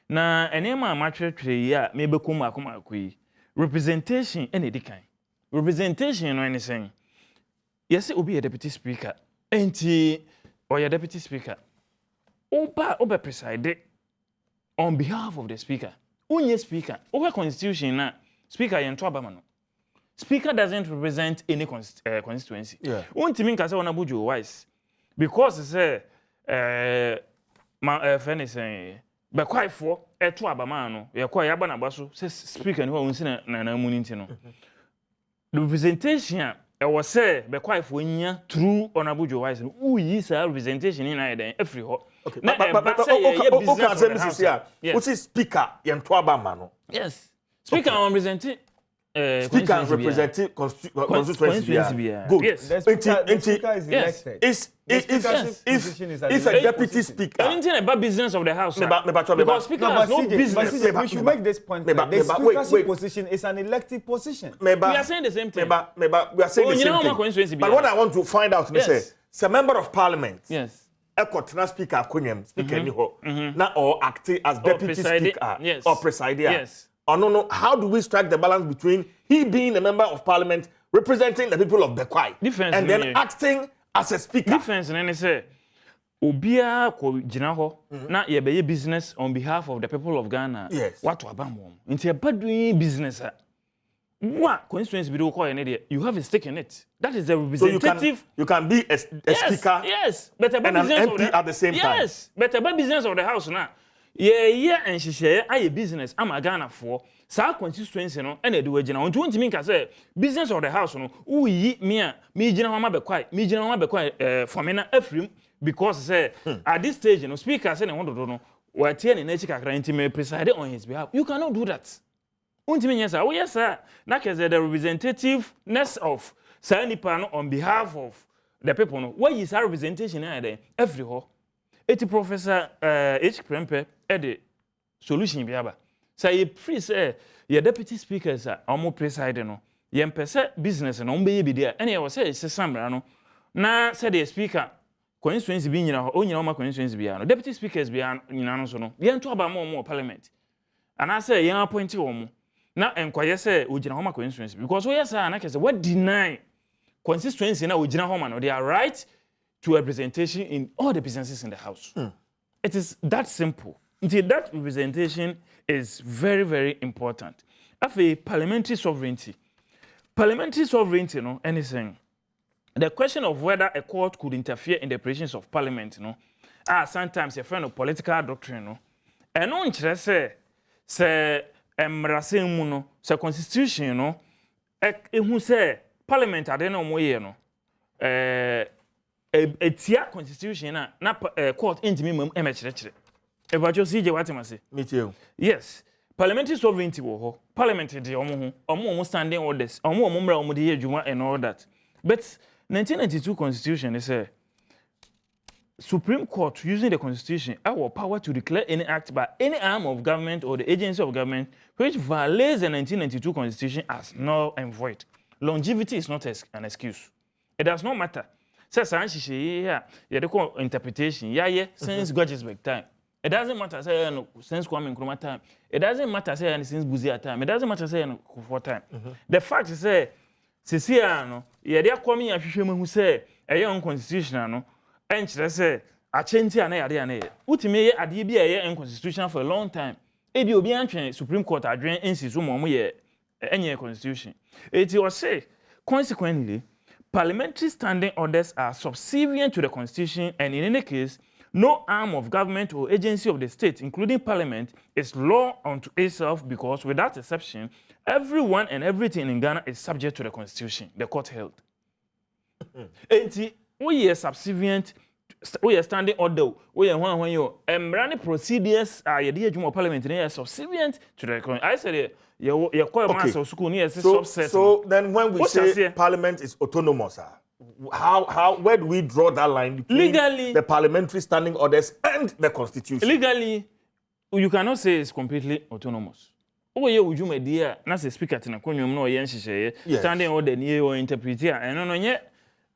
na enema amatwetwe yi a mebekom akomakoyi representation ene dikan representation no anything yes obi a deputy speaker enti or your deputy speaker oba preside on behalf of the speaker unye speaker over constitution na speaker yento abama no speaker doesn't represent any constituency untimi nka say onabujo wise because say fenison be kwaifo eto abama no ye kwa yaba na baso say speaker ni ho unsi na mu ninti no the representation was say be kwaifo nya through onabujo wise uyi sa representation in na every ho okay what is speaker yento abama no yes speaker representing speaker representing constituency. Good. Yes. The speaker is elected. If a deputy speaker. Anything about business of the house. Because speaker has no business. We should make this point. The speakership position is an elective position. We are saying the same thing. We are saying the same thing. But what I want to find out is a member of parliament. Yes. Ekotna speaker akunyem speaker ni ho na or acting as deputy speaker or presider. Yes. Or no, how do we strike the balance between he being a member of parliament representing the people of Bekwai and then acting as a speaker? Difference in any say obia ko gina ho na ye be business on behalf of the people of Ghana. Yes. What to abam nti e ba doing business what constituency be do call you have a stake in it. That is the representative. So you can be a speaker. Yes, but about and an business MP at the same time. Yes, but about business of the house now. Yeah, and she share a business. I'm a Ghana for sa constituency no and do agina. On 20 mean say business of the house no. Uyi me gina mama be quiet. Me gina mama be quiet for me na afrim because say at this stage no speaker say na want to do no. We tie na echi kakra nti me preside on his behalf. You cannot do that. Untimi yes sir. Oh yes sir. Na ke the representativeness of say nipa no on behalf of the people no. Why is our representation there every ho? Eti Professor H. Prempe the solution biaba. Say free say your deputy speakers are almost preside no. Yem pese business no mbe bi there. Any was say samra no. Na say the speaker constituency bi nyina o nyina o ma constituency bi no. Deputy speakers bi nyina no so no. Yen to aba more parliament. And I say yen appoint wo na enkoye say o gina ho ma constituency because we yes na say what deny constituency na o gina ho ma no. They are right to representation in all the businesses in the house. It is that simple. Until that representation is very, very important. After parliamentary sovereignty. Parliamentary sovereignty, no, anything. The question of whether a court could interfere in the operations of parliament, no, sometimes a friend of political doctrine, no. And no interest say emrasen no, say constitution, no, who say parliament are no more no. Etia constitution na court intimi mem emechire ebacho CJ watemase me too. Yes, parliamentary sovereignty wo ho parliament de omo standing orders omo mra omo de adwuma and all that, but 1992 constitution is a Supreme Court using the constitution our power to declare any act by any arm of government or the agency of government which violates the 1992 constitution as null and void. Longevity is not an excuse. It does not matter. Says here, you interpretation, since Gettysburg time. It doesn't matter say since Kwame Nkrumah time. It doesn't matter say since Busia time. It doesn't matter say Kufuor time. The fact is say Sisia no, ye dey Kwame ahwehwem hu say unconstitutional no, enkyere say achenti ana yade ana ye. Utime ye ade bi ye unconstitutional for a long time. Ebi obi antwen Supreme Court adwen ensiso mo ye enye constitution. Eti o say consequently parliamentary standing orders are subservient to the constitution, and in any case no arm of government or agency of the state, including parliament, is law unto itself because, without exception, everyone and everything in Ghana is subject to the constitution, the court held. We are subservient, we are standing order, we are when you running procedures are your parliament and are subservient to the constitution. I said, you're quite master of school near subset. So then when we say parliament is autonomous, where do we draw that line between legally, the parliamentary standing orders and the constitution? Legally, you cannot say it's completely autonomous. Oh, yeah, would you my dear, not a speaker to no standing order near or interpreter, and no yet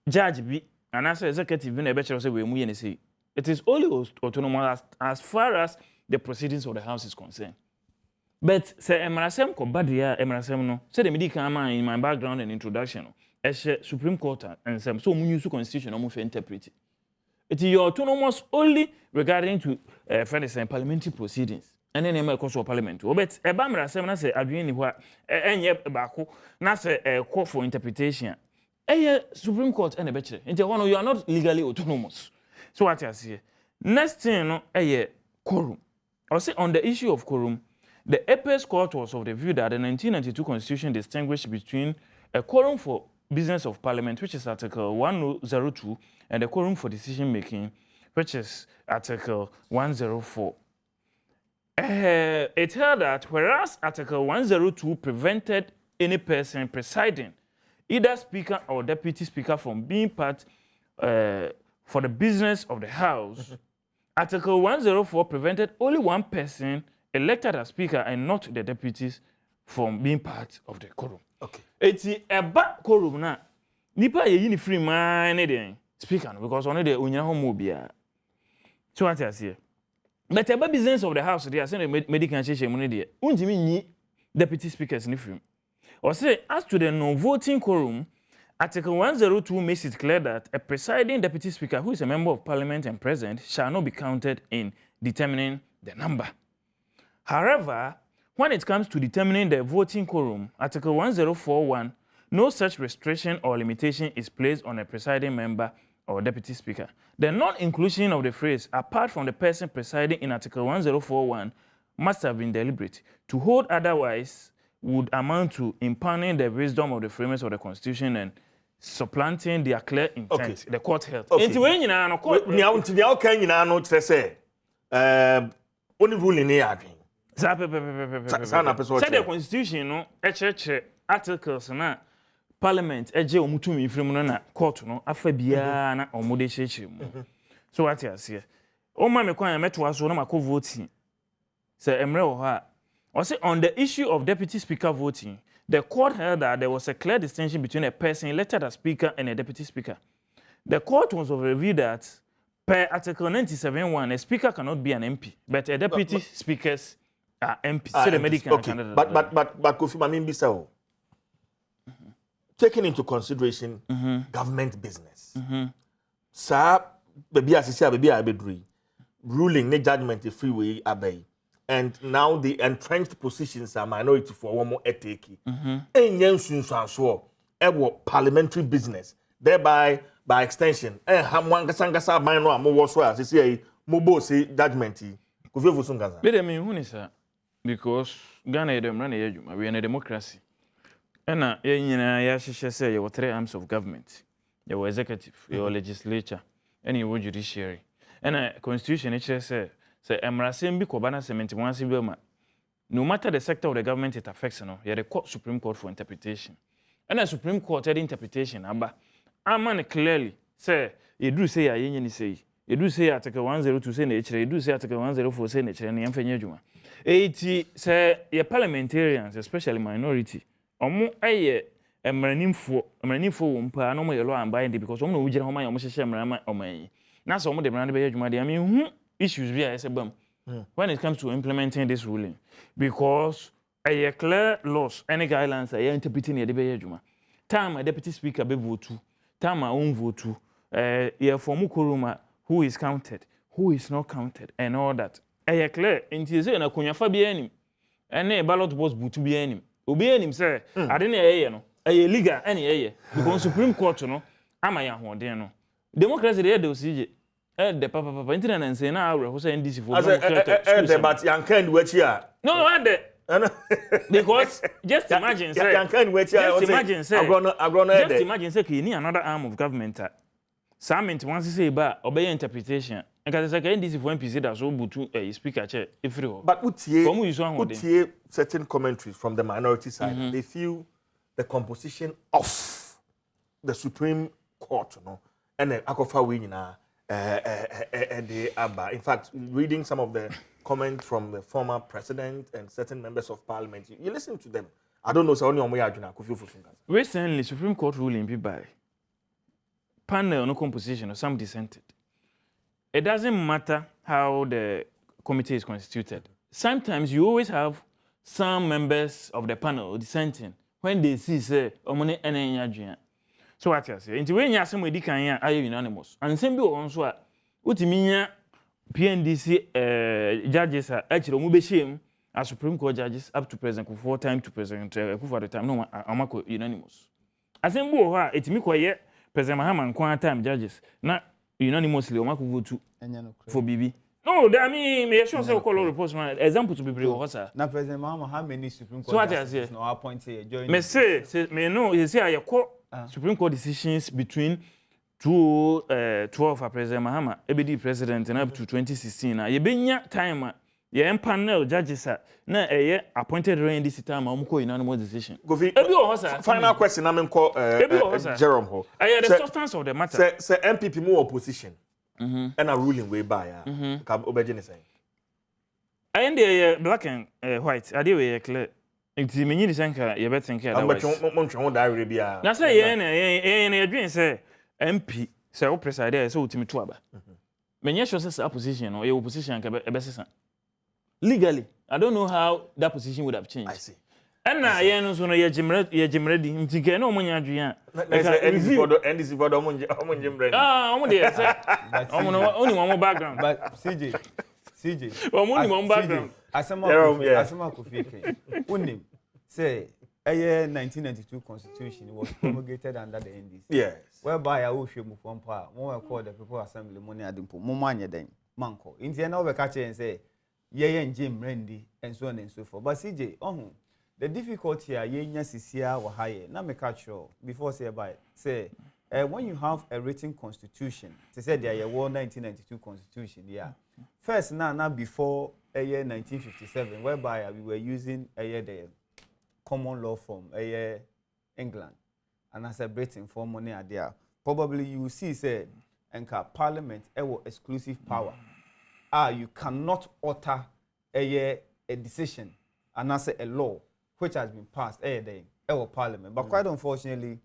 judge be and as executive in a better say we say it is only autonomous as far as the proceedings of the house is concerned. But say Emerasem ko badia Emerasem no say the medical man in my background and introduction Supreme Court and some so use constitution almost interpret it. It is autonomous only regarding to parliamentary proceedings. And then a course of parliament. But a bamra semana say adwini hwa enye baako na say call for interpretation. Supreme Court and a betre. Into one you are not legally autonomous. So what I say. Next thing no quorum. Or say on the issue of quorum, the apex court was of the view that the 1992 constitution distinguished between a quorum for business of parliament, which is Article 102, and the quorum for decision making, which is Article 104. It held that whereas Article 102 prevented any person presiding, either speaker or deputy speaker, from being part for the business of the House, Article 104 prevented only one person elected as speaker and not the deputies from being part of the quorum. Okay. Eti eba quorum na nipa ye yini free man den speaker no because only the onya homo bia. So what I say. But eba business of the house there say medical church mu ne untimi nyi deputy speakers ni free. Or say as to the non-voting quorum, Article 102 makes it clear that a presiding deputy speaker who is a member of parliament and present shall not be counted in determining the number. However, when it comes to determining the voting quorum, Article 1041, no such restriction or limitation is placed on a presiding member or deputy speaker. The non-inclusion of the phrase, apart from the person presiding in Article 1041, must have been deliberate. To hold otherwise would amount to impugning the wisdom of the framers of the Constitution and supplanting their clear intent. The court held. Only ruling here. Said the constitution no articles na parliament eje omutumi ifrem no na court no afa bia na omode cheche mu. So what you say? O ma me kwan meto aso na mako voting. Say emre wo ha. Or say on the issue of deputy speaker voting, the court held that there was a clear distinction between a person elected as speaker and a deputy speaker. The court was of the view that per Article 97(1, a speaker cannot be an MP, but a deputy speakers are MPs. So the medical okay. But Kofi Mamin Bissau, taking into consideration government business, sir, baby asisia baby abedri, ruling ne judgment a freeway abey, and now the entrenched positions are minority for one more eteki. Parliamentary business, thereby by extension, hamwanga mino amowoswa say mobo say judgment. Because Ghana is we are in a democracy. And say you have 3 arms of government. You have executive, you have legislature, and you have judiciary. And a constitution say Emrasembi Kobana 71 no matter the sector of the government it affects, you have the Supreme Court for interpretation. And the Supreme Court had interpretation. Aman clearly say you do say say you do say Article 102 say nature, you do say Article 104 say nature, and you 80 say your parliamentarians, especially minority, omo emranimfo wo mpa no mo yellow and bind because omo no wujira ho ma yo mo hye emrama oman na so omo de emrana be adwuma de I mean issues bi a ese bam when it comes to implementing this ruling because a clear laws any guidelines are interpreting the be adwuma time a deputy speaker be vote time a own vote yeah for mukuruma who is counted who is not counted and all that a clear nti say na kunyafa bi anim ene ballot box butu bi anim obi anim say ade na eye no eye legal ene eye because Supreme Court no ama ya hoden no democracy dey do sije the papa internet and say na awre say NDC for the but yankan wachi a no because just imagine say yankan wachi a just imagine say agrono just imagine say you need another arm of government Samment once say ba obey interpretation because say NDC for MPC that so butu speaker chair every but utie certain commentaries from the minority side they feel the composition of the Supreme Court no and akofa we nyina in fact reading some of the comments from the former president and certain members of parliament you listen to them I don't know so only omo adwuna kofi ofosunka recently Supreme Court ruling be by panel no composition or some dissented. It doesn't matter how the committee is constituted. Sometimes you always have some members of the panel dissenting when they see say omone ene adwuan. So what you say? Inti we nya asem edi kan ya aye unanimous. And same be on so a utimi nya PNDC judges a actually omo be shame as Supreme Court judges up to President Kufuor time to President Kufuor at the time no amako unanimous. Asem be ho a etimi koye President Mahama and time judges na unanimously o mako vote for BB. No, I mean, me sure say call reports man example to be brave hosa. Na President Mahama how many Supreme Court so judges no appointed join. Me say me no you say I call Supreme Court decisions between 12 President Mahama ebedi president and up to 2016 na ye benya time ye panel judges na appointed during this time amko unanimous decision. Final question na menko Jerome ho. The substance of the matter. Say MPP mu opposition. And a ruling way by ka obeje ne say. And the black and white ade we clear. Nti menyi ni senka ye betin care otherwise. Mo ntwe ho diary bia. Na say ye na adwin say MP say o preside say utimi to aba. Menye sure say opposition or your opposition ka ebesesa. Legally, I don't know how that position would have changed. I see. And now, you know, so ye jimredi. Mtike no money adrian. NDC for the jimredi. Omo dey say. Only one more background. But CJ. Only one background. Asema Kofi Eke. Unim say a 1992 constitution was promulgated under the NDC. Yes. Whereby I will show mu from power. Mo call the people assembly money adimpo. Mo manye den. Manko. Inti na we catch and say ye Jim Randy and so on and so forth. But CJ, the difficulty here, ye nya sisia wa higher. Na me catch before say by say when you have a written constitution, they said there 1992 constitution, yeah. First now before a year 1957, whereby we were using a year the common law from a year England, and as a Britain for money there. Probably you will see say enka parliament exclusive power. You cannot alter a decision and as a law which has been passed parliament. But quite unfortunately,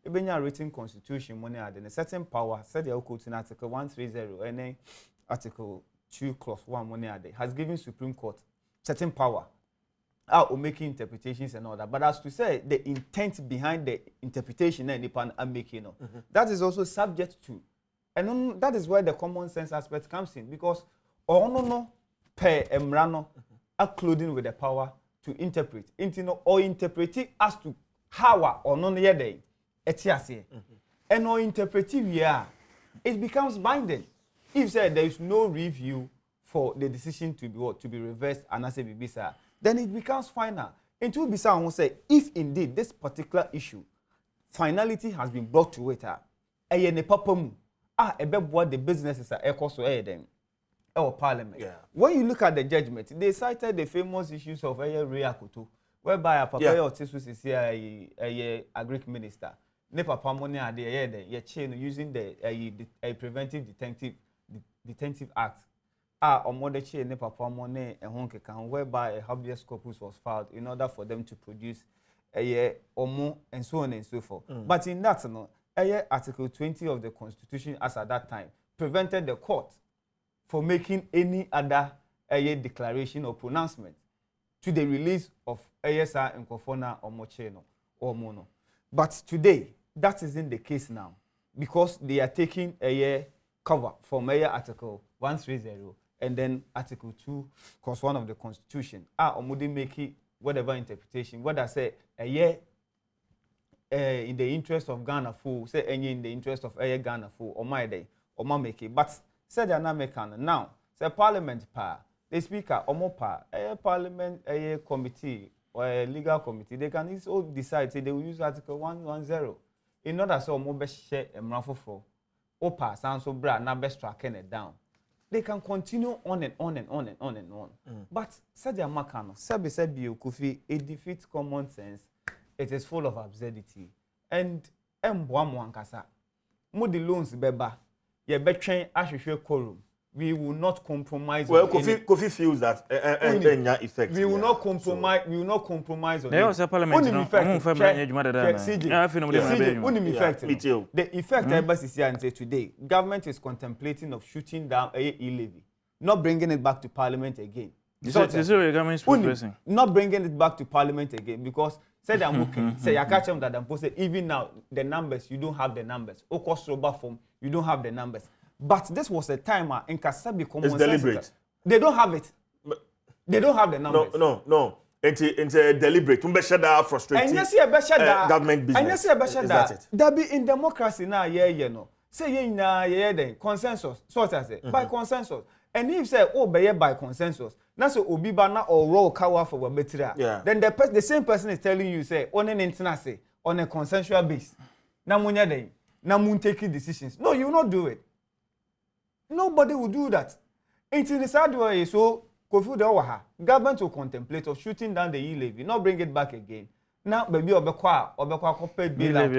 even a written constitution money had a certain power, said the quote in Article 130 and Article 2 Clause 1 money has given Supreme Court certain power of making interpretations and all that. But as to say the intent behind the interpretation and the making, that is also subject to. And that is where the common sense aspect comes in, because no per emrano including with the power to interpret intino or interpret it as to how or non yede etiase and or interpretive it becomes binding if said there is no review for the decision to be reversed and as a bibisa then it becomes final. Into bisa won't say if indeed this particular issue finality has been brought to it ne papamu what the businesses are equal them or parliament. Yeah. When you look at the judgment, they cited the famous issues of Ray Akoto, whereby a papa or Tisus is a Greek minister. Ne papa money are the chain using the preventive detentive act. On mother chain ne papa money and honke can whereby a habeas corpus was filed in order for them to produce omo and so on and so forth. But in that, no, Article 20 of the Constitution, as at that time, prevented the court from making any other declaration or pronouncement to the release of ASR and Kofona or Mocheno or Mono. But today, that isn't the case now, because they are taking a cover from Article 130 and then Article 2, clause 1 of the Constitution. Omudi make it whatever interpretation, what I say in the interest of Ghana full, say any in the interest of Ghana full, or my day, or my make it. But say they are not making now. Say Parliament power, the Speaker, or more power, Parliament, committee or a legal committee, they can all decide say they will use Article 110 in order so more best share a mrafo for or pass and so bra now best tracking it down. They can continue on and on and on and on and on. But said their makano, said you Kofi, it defeats common sense. It is full of absurdity. And Mbwamuankasa, Mudi loans beba, ye betrain ashishe quorum. We will not compromise. Well, Kofi feels that effect. We will not compromise. We will not compromise on it. There was a parliament. The effect embassy here and say today, government is contemplating of shooting down e-levy, not bringing it back to parliament again. Not bringing it back to parliament again because said I'm okay. Say I catch them that I'm posted. Even now the numbers you don't have the numbers. Okosroba form you don't have the numbers. But this was a time in Kasabi common sense. It's deliberate. They don't have it. They don't have the numbers. No. It's deliberate. Frustrating. And yes, government business. And yes, is that it? That be in democracy now, no. Say then consensus. So what I say by consensus. And if say by consensus, now so obibana or raw kawa for betra. Then the same person is telling you say on an international on a consensual base. Now munya day. Now mun taking decisions. No, you will not do it. Nobody will do that. Until the sad way, so government will contemplate of shooting down the e-levy, not bring it back again. Now, baby, obekwa paid bill out.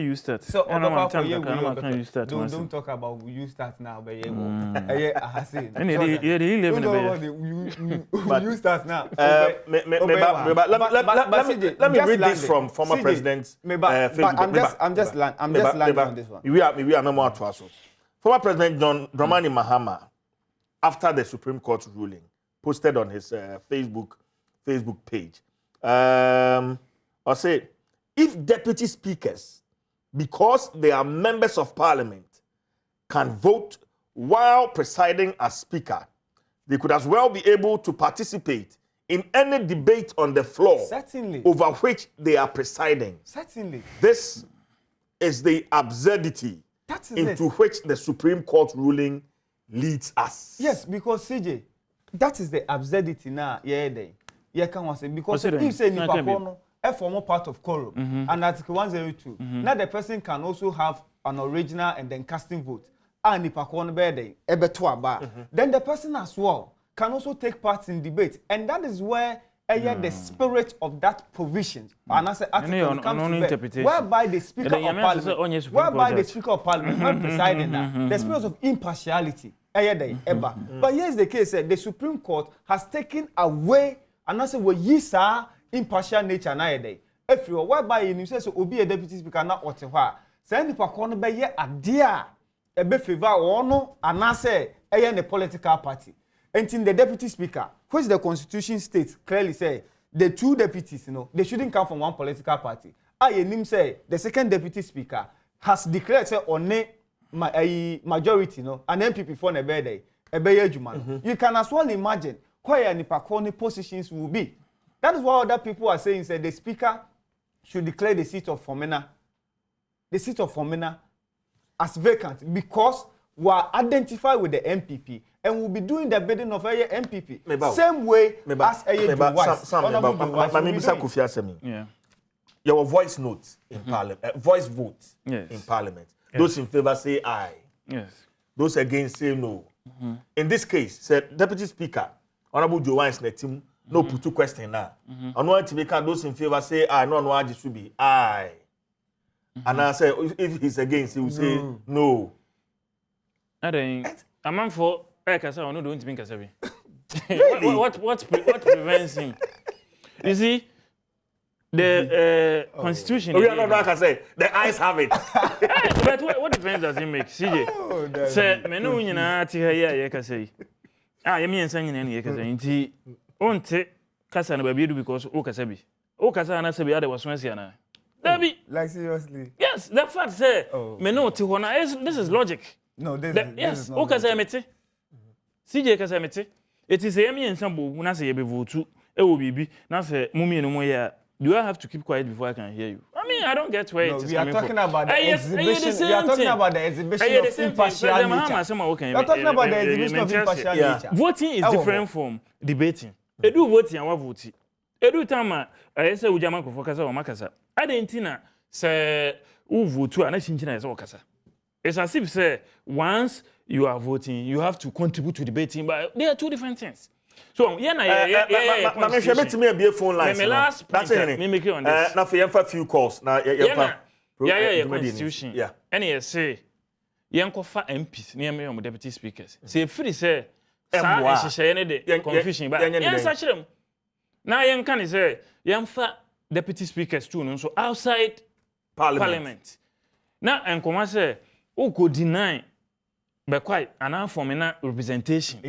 Use that. So, don't talk about we use that now, but use that now. Let me read this from former President. I'm just landing on this one. We are no more to us. Former President John Dramani Mahama, after the Supreme Court ruling, posted on his Facebook page. I said, if deputy speakers, because they are members of parliament, can vote while presiding as speaker, they could as well be able to participate in any debate on the floor. Certainly. Over which they are presiding. Certainly. This is the absurdity into which the Supreme Court ruling leads us. Yes, because CJ, that is the absurdity now. Because if you say Nipakono, a former part of quorum, and Article 102, now the person can also have an original and then casting vote. And Nipakono bede, then the person as well can also take part in debate, and that is where the spirit of that provision, and as article comes to bear, whereby the Speaker of Parliament, when presiding that, the spirit of impartiality. But here's the case: the Supreme Court has taken away, and I say, "We yisa impartial nature na yede." If you whereby you say so, obi a deputy speaker na otewa. Say ni pakono be ye adia e be favor ono, and I say the political party. And in the deputy speaker, which the Constitution states clearly say the two deputies, they shouldn't come from one political party. Say the second deputy speaker has declared say on a majority, an MPP for a birthday, You can as well imagine where Nipakoni positions will be. That is what other people are saying. Say the speaker should declare the seat of Fomena, as vacant because we are identified with the MPP and we'll be doing the bidding of a MPP. Same way as a your voice notes in Parliament, voice votes in Parliament. Those in favor say aye. Yes. Those against say no. In this case, said Deputy Speaker, Honorable Joe Wines Netim, no put two questions now. I want to make those in favor say aye, no, it should be aye. And I say if he's against, he will say no. A man for Kasa or no don't think Kasabi. What prevents him? You see, The constitution. Oh, yeah, no, I can say the eyes have it. But what difference does it make? CJ. Say, me no nyina ti ha ya ka say. Ah, ye me ensan nyina ne ye ka say. Nti onte kasa na ba bi because o kasa bi. O kasa na say bi ade was one say na. Dabi. Like seriously? Yes, the fact say me no ti hona this is logic. No, this is not. O kasa me ti. CJ kasa me ti. It is ye me ensan bo na say ye be vote e wo bibi na say mumie no mo ya. Do I have to keep quiet before I can hear you? I mean, I don't get where it is coming from. We are talking about the exhibition. We are talking about the exhibition of impartial nature. We are talking about the exhibition of impartial nature. Voting is different from debating. Edu voting and what voting. Edu time I say ujama ko focus on makasa. Adentina say u vote and chinchina is okasa. It's as if say once you are voting, you have to contribute to debating, but they are two different things. So, yeah, I'm sure me be a phone line. That's it. Me make you on this. Now for a few calls. Now, yeah, constitution. Yeah. And say, yankofa MPs, near me on deputy speakers. Say free say, confusion, but yes, such them. Now, yan can say, yanfa deputy speakers too, so outside parliament. Now, and come say, who could deny? But quite an informal representation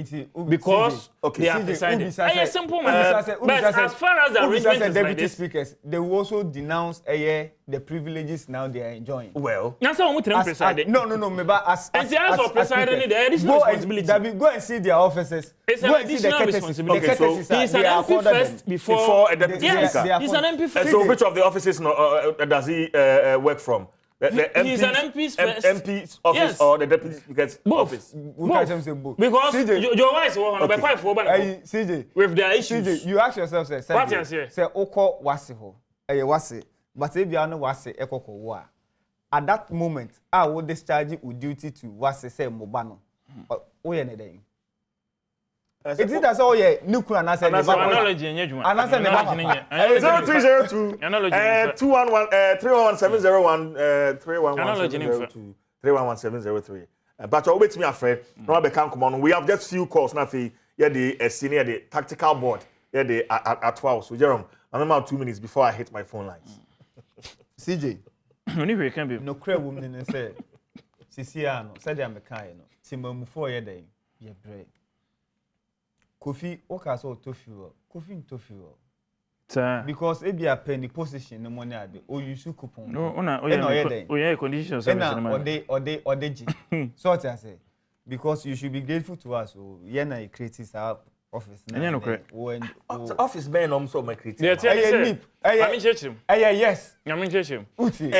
because they are decided. It's simple, man. But as far as the arrangement is deputy speakers, they will also denounce the privileges now they are enjoying. Well, that's how we preside. No. But as presiding, the additional responsibility. Go and see their offices. It's an additional responsibility. He's an MP first before a deputy speaker. Yes, he's an MP first. So which of the offices does he work from? He's an MP's first. MP's office or the deputy speaker's office? Both. Because your wife will be quite for CJ. With their issues. CJ, you ask yourself, say, Oko Wasiho, Wasi, but if you are no Wasi, Eko Wa. At that moment, I will discharge you with duty to Wasi, say Mobano. Is it as all ye nuclear and answer analogy in your and answer 0302 211 311701 311702 311703. But you wait me afraid. No be can come on. We have just few calls now. Yeah, the senior the tactical board. Yeah, the at 12. So Jerome, I'm about 2 minutes before I hit my phone lines. CJ, anyway, can be no clear woman and say, Siciano said I'm a kind. Simon for your day. Yeah, break. Kofi, what can so tofu? Kofi tofu. Because if you are paying the position, no money at the or you should coupon. No, yeah, conditions. Or they. So I say, because you should be grateful to us. So Yena creates our office. When office man also my critic. Yes.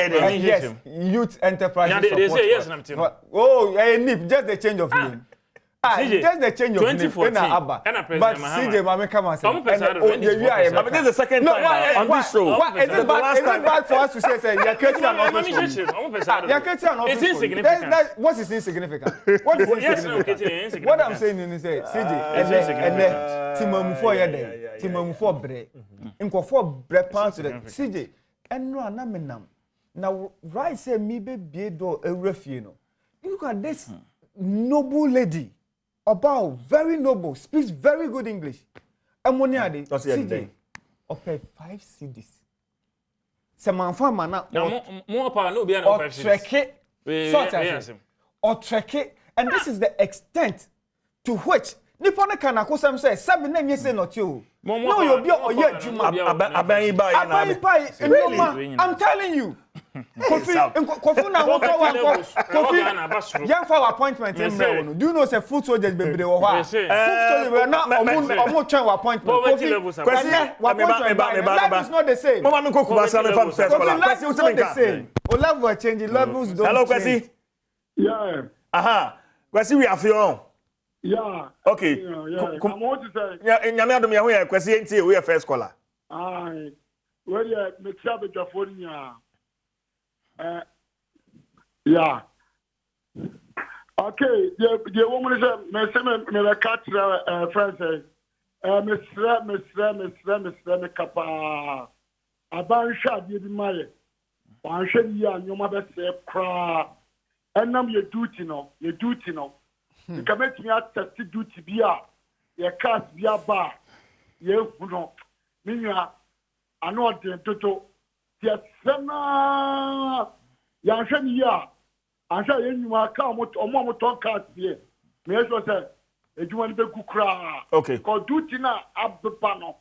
Yes. Youth enterprise. They say yes. Oh, nip. Just the change of name. Just the change of 2014. But CJ, Mama, come and say. This is the second time on this show. Is it bad for us to say you're creating an office? You're creating an office. It's insignificant. What is insignificant? What is insignificant? What I'm saying is, CJ, and Timon for your day, Timon for bread, and for bread pounds to the CJ, and no, I'm now, right, say me be do a refino. Look at this noble lady. About very noble, speaks very good English. Amoniade, CJ, pay 5 CDs. Some farmer now, more power, no be enough 5 CDs. Or track it, and this is the extent to which Nippon can accuse say 7 names say not you. No, you'll be or yet Juma. I'm telling you. Kofi, young for appointment. Do you know say food soldiers baby they were what? Food soldiers were not appointment. Life is not the same. Life is not the same. Level are changing. Levels don't. Hello, Kwesi. Yeah. Aha. Kwesi, we are feeling. Yeah. Okay. I'm what to say. Yeah, in Yamiadum, we are Kwesi. We are first caller. Aye. Well, yeah, me travel to phone. Yeah. Okay. The woman is me catch friends. Me kapa. Aban shadi bi maye. Wan shadi ya nyoma be se kra. Enam ye duty no. You can make me attest duty bia. Ye cast bia ba. Ye huno. Minya ano de toto tie sana ya hwe ni ya ansha ye nyuma ka omo to ka tie me so say ejuma ni be kukura okay ko duty na abba no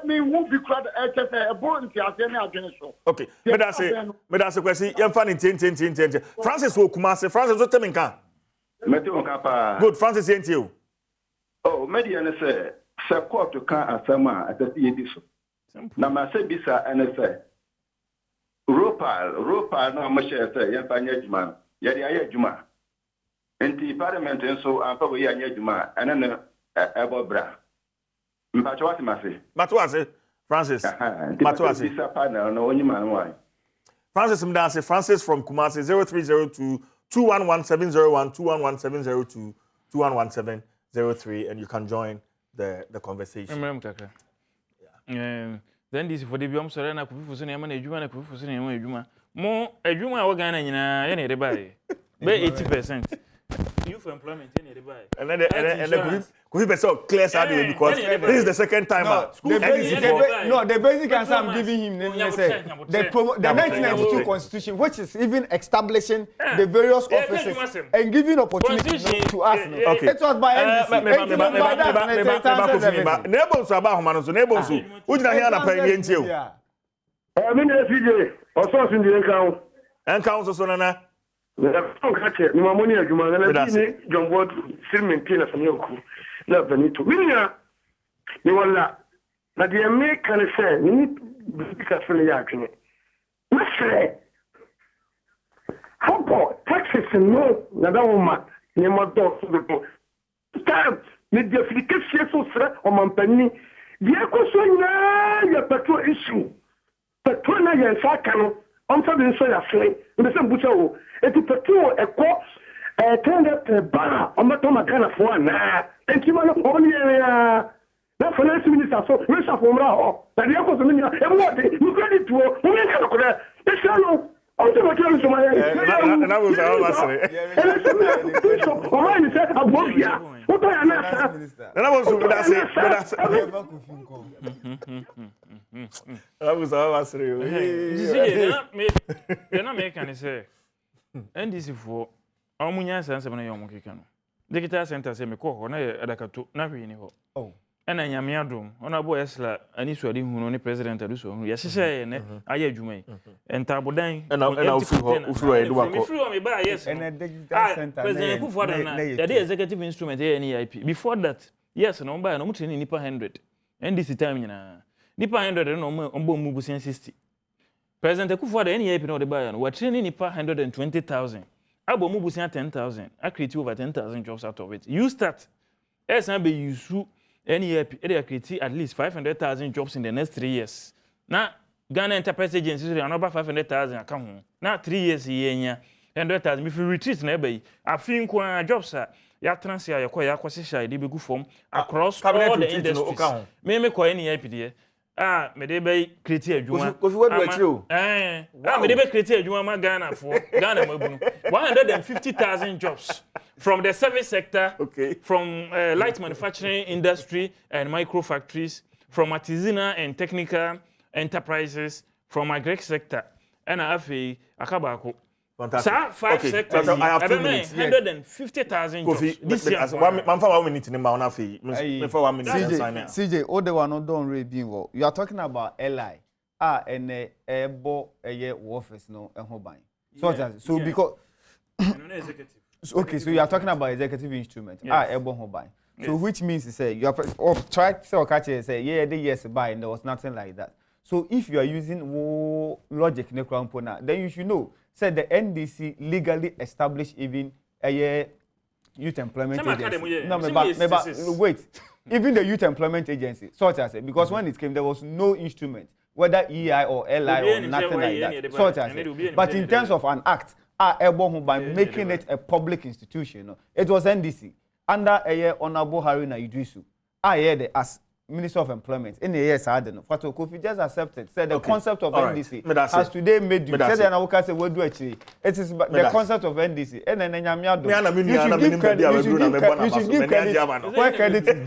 me won't be crowd HFA a born to adwene so okay me da say kwesi ye fa ni tin Francis wo Kumase Francis wo temi nka meti on kapa good Francis yenti o oh media ne say court kan asama atati yedi so na ma say bisa ene say Ropal na ma share say ye fa nya adwuma ye de aye adwuma enti parliament nso amfa bo ye anya adwuma ene ne ebobra Matuase Francis Matuase Francis Mdase Francis from Kumasi 0302 211701 211702 211703 and you can join the conversation. Then this for the biom so na kufu so na ma na adwuma na kufu so na ma adwuma mo adwuma a Ghana nyina ye na de bae be 80% youth employment in the buy. And then could be so clear Saturday because this is the second time. The basic answer I'm giving him the 1992 constitution, which is even establishing the various offices and giving opportunity to us. Okay. It was by neighbors about Humanos, neighbors who would not hear the payment to you. I mean, also in the account. And council Sonana. No money adwuma na bi ni John Ward filming pin na famioku na Benito minya ni wala na de me kan say ni bika fele ya atwene na sere how taxes no na da woma ni mo do so time ni de fication so sere o mampani de ko so nya ya petrol issue petrol na ya saka no on so bin so ya fle ni se mbucha wo eti petrol eko tende ba on to magana fo na enti ma no on ya na finance minister so we sa fo mra ho na de ko so mi e mo de you credit wo mo me kan ko de e sha no on to magana so ma ya na wo sa wa sere o ma ni se abobia o to ya na wo so da se na wo sa wa sere na me kan say NDC for amunya sanse na yom keka no digital center say me ko na adakato na hwe ni ho ena nyame adom ona bo esla ani suade hunu ne president aduso hunu ya hyehyɛ ne aya adwuma yi entabodan ena ufuro edu akọ me free me ba yes ena digital center president Kufuor na the executive instrument NEIP before that yes no ba no mutreni nipa 100 NDC time nyina nipa 100 no ombo mu bu 60 President Kufuor the NEIP no de ba no we training nipa 120,000 abo mu bu 10,000 I create over 10,000 jobs out of it you start esan be use NEIP they create at least 500,000 jobs in the next 3 years na Ghana Enterprise Agency they another 500,000 account ho na 3 years yenya 100,000 if you retreat na be afin kwa jobs ya transfer ya kwa ya kwasisha ide be gu form across all the industries me ko NEIP de me dey be create adwuma Kofi wadu akire o me dey be create adwuma ma Ghana for Ghana mabunu 150,000 jobs from the service sector from light manufacturing industry and micro factories from artisanal and technical enterprises from agric sector and afi akabako fantastic 5 sectors I have 2 minutes 150,000 jobs this year man for 1 minute ni ma ona fi me for 1 minute CJ all the one don read bin wo you are talking about LI and ebo eye office no ehon ban so because okay so you are talking about executive instrument ebo hon ban so which means to say you are try to say yes by and there was nothing like that so if you are using logic ne krampona then you should know said the NDC legally established even a youth employment agency. No, wait. Even the youth employment agency, sort as because when it came, there was no instrument, whether EI or LI or nothing like that. Sort as but in terms of an act, by making it a public institution, it was NDC under a honorable Haruna Idrisu. I heard as Minister of Employment in the years I don't know. But Kofi just accepted. Said the concept of NDC has today made you. Said and I will say what do actually. It is the concept of NDC. And then you should give credit where credit is due.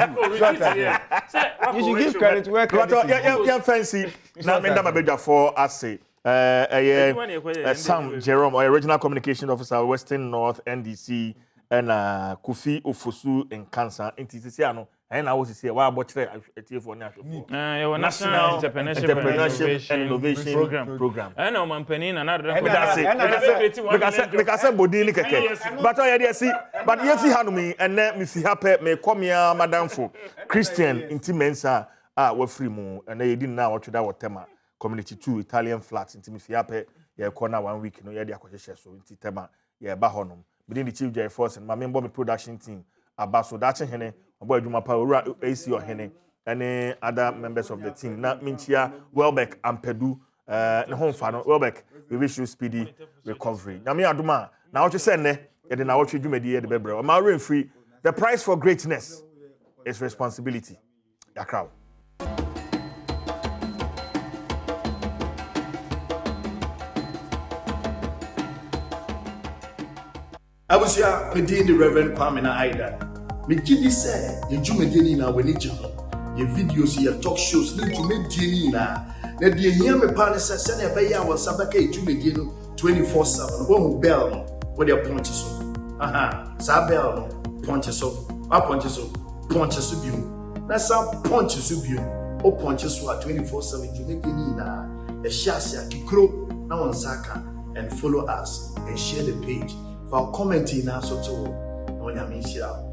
You should give credit where credit is due. Yeah, fancy. Now me da mabeja for assay. Sam Jerome, our regional communication officer, Western North NDC, and Kofi Ofosu in Cancer. In Tisiano, and I was here. Why about for National Entrepreneurship and Innovation Program. I know Mampenin and other. Because I said Bodini Keke. But I did see, but yes, he had me, and then Miss Happy may come here, Madame for Christian Intimensa, were free moon, and they didn't know what to do with Tema. Community 2 Italian flats in Timifiape, yeah, corner 1 week, no, yeah, the acquisition, so in Tema, yeah, Bahonum, within the Chief J Force and my member production team, Abaso Dacha Hene, Boy Juma Power, AC or Hene, and other members of the team. Now, Minchia, Welbeck, and Pedu, the home fan, Welbeck, we wish you speedy recovery. Nami Aduma, now what you send, and then I watch you do media the Bebre. I'm already free. The price for greatness is responsibility. Your crowd. I was here with the Reverend Kwame Aida. Me gidi say you jumedini na we need you. Your videos, your talk shows need to make dini na. Na die here me pa say say na be ya wa sabaka jumedini 24/7. Wo bell no, wo dey punch so. Sa bell no, punch so. Punch so biu. Na sa punch so biu. O punch so 24/7 jumedini na. E shasia kikro na won saka and follow us and share the page. For commenting now so to on your mission.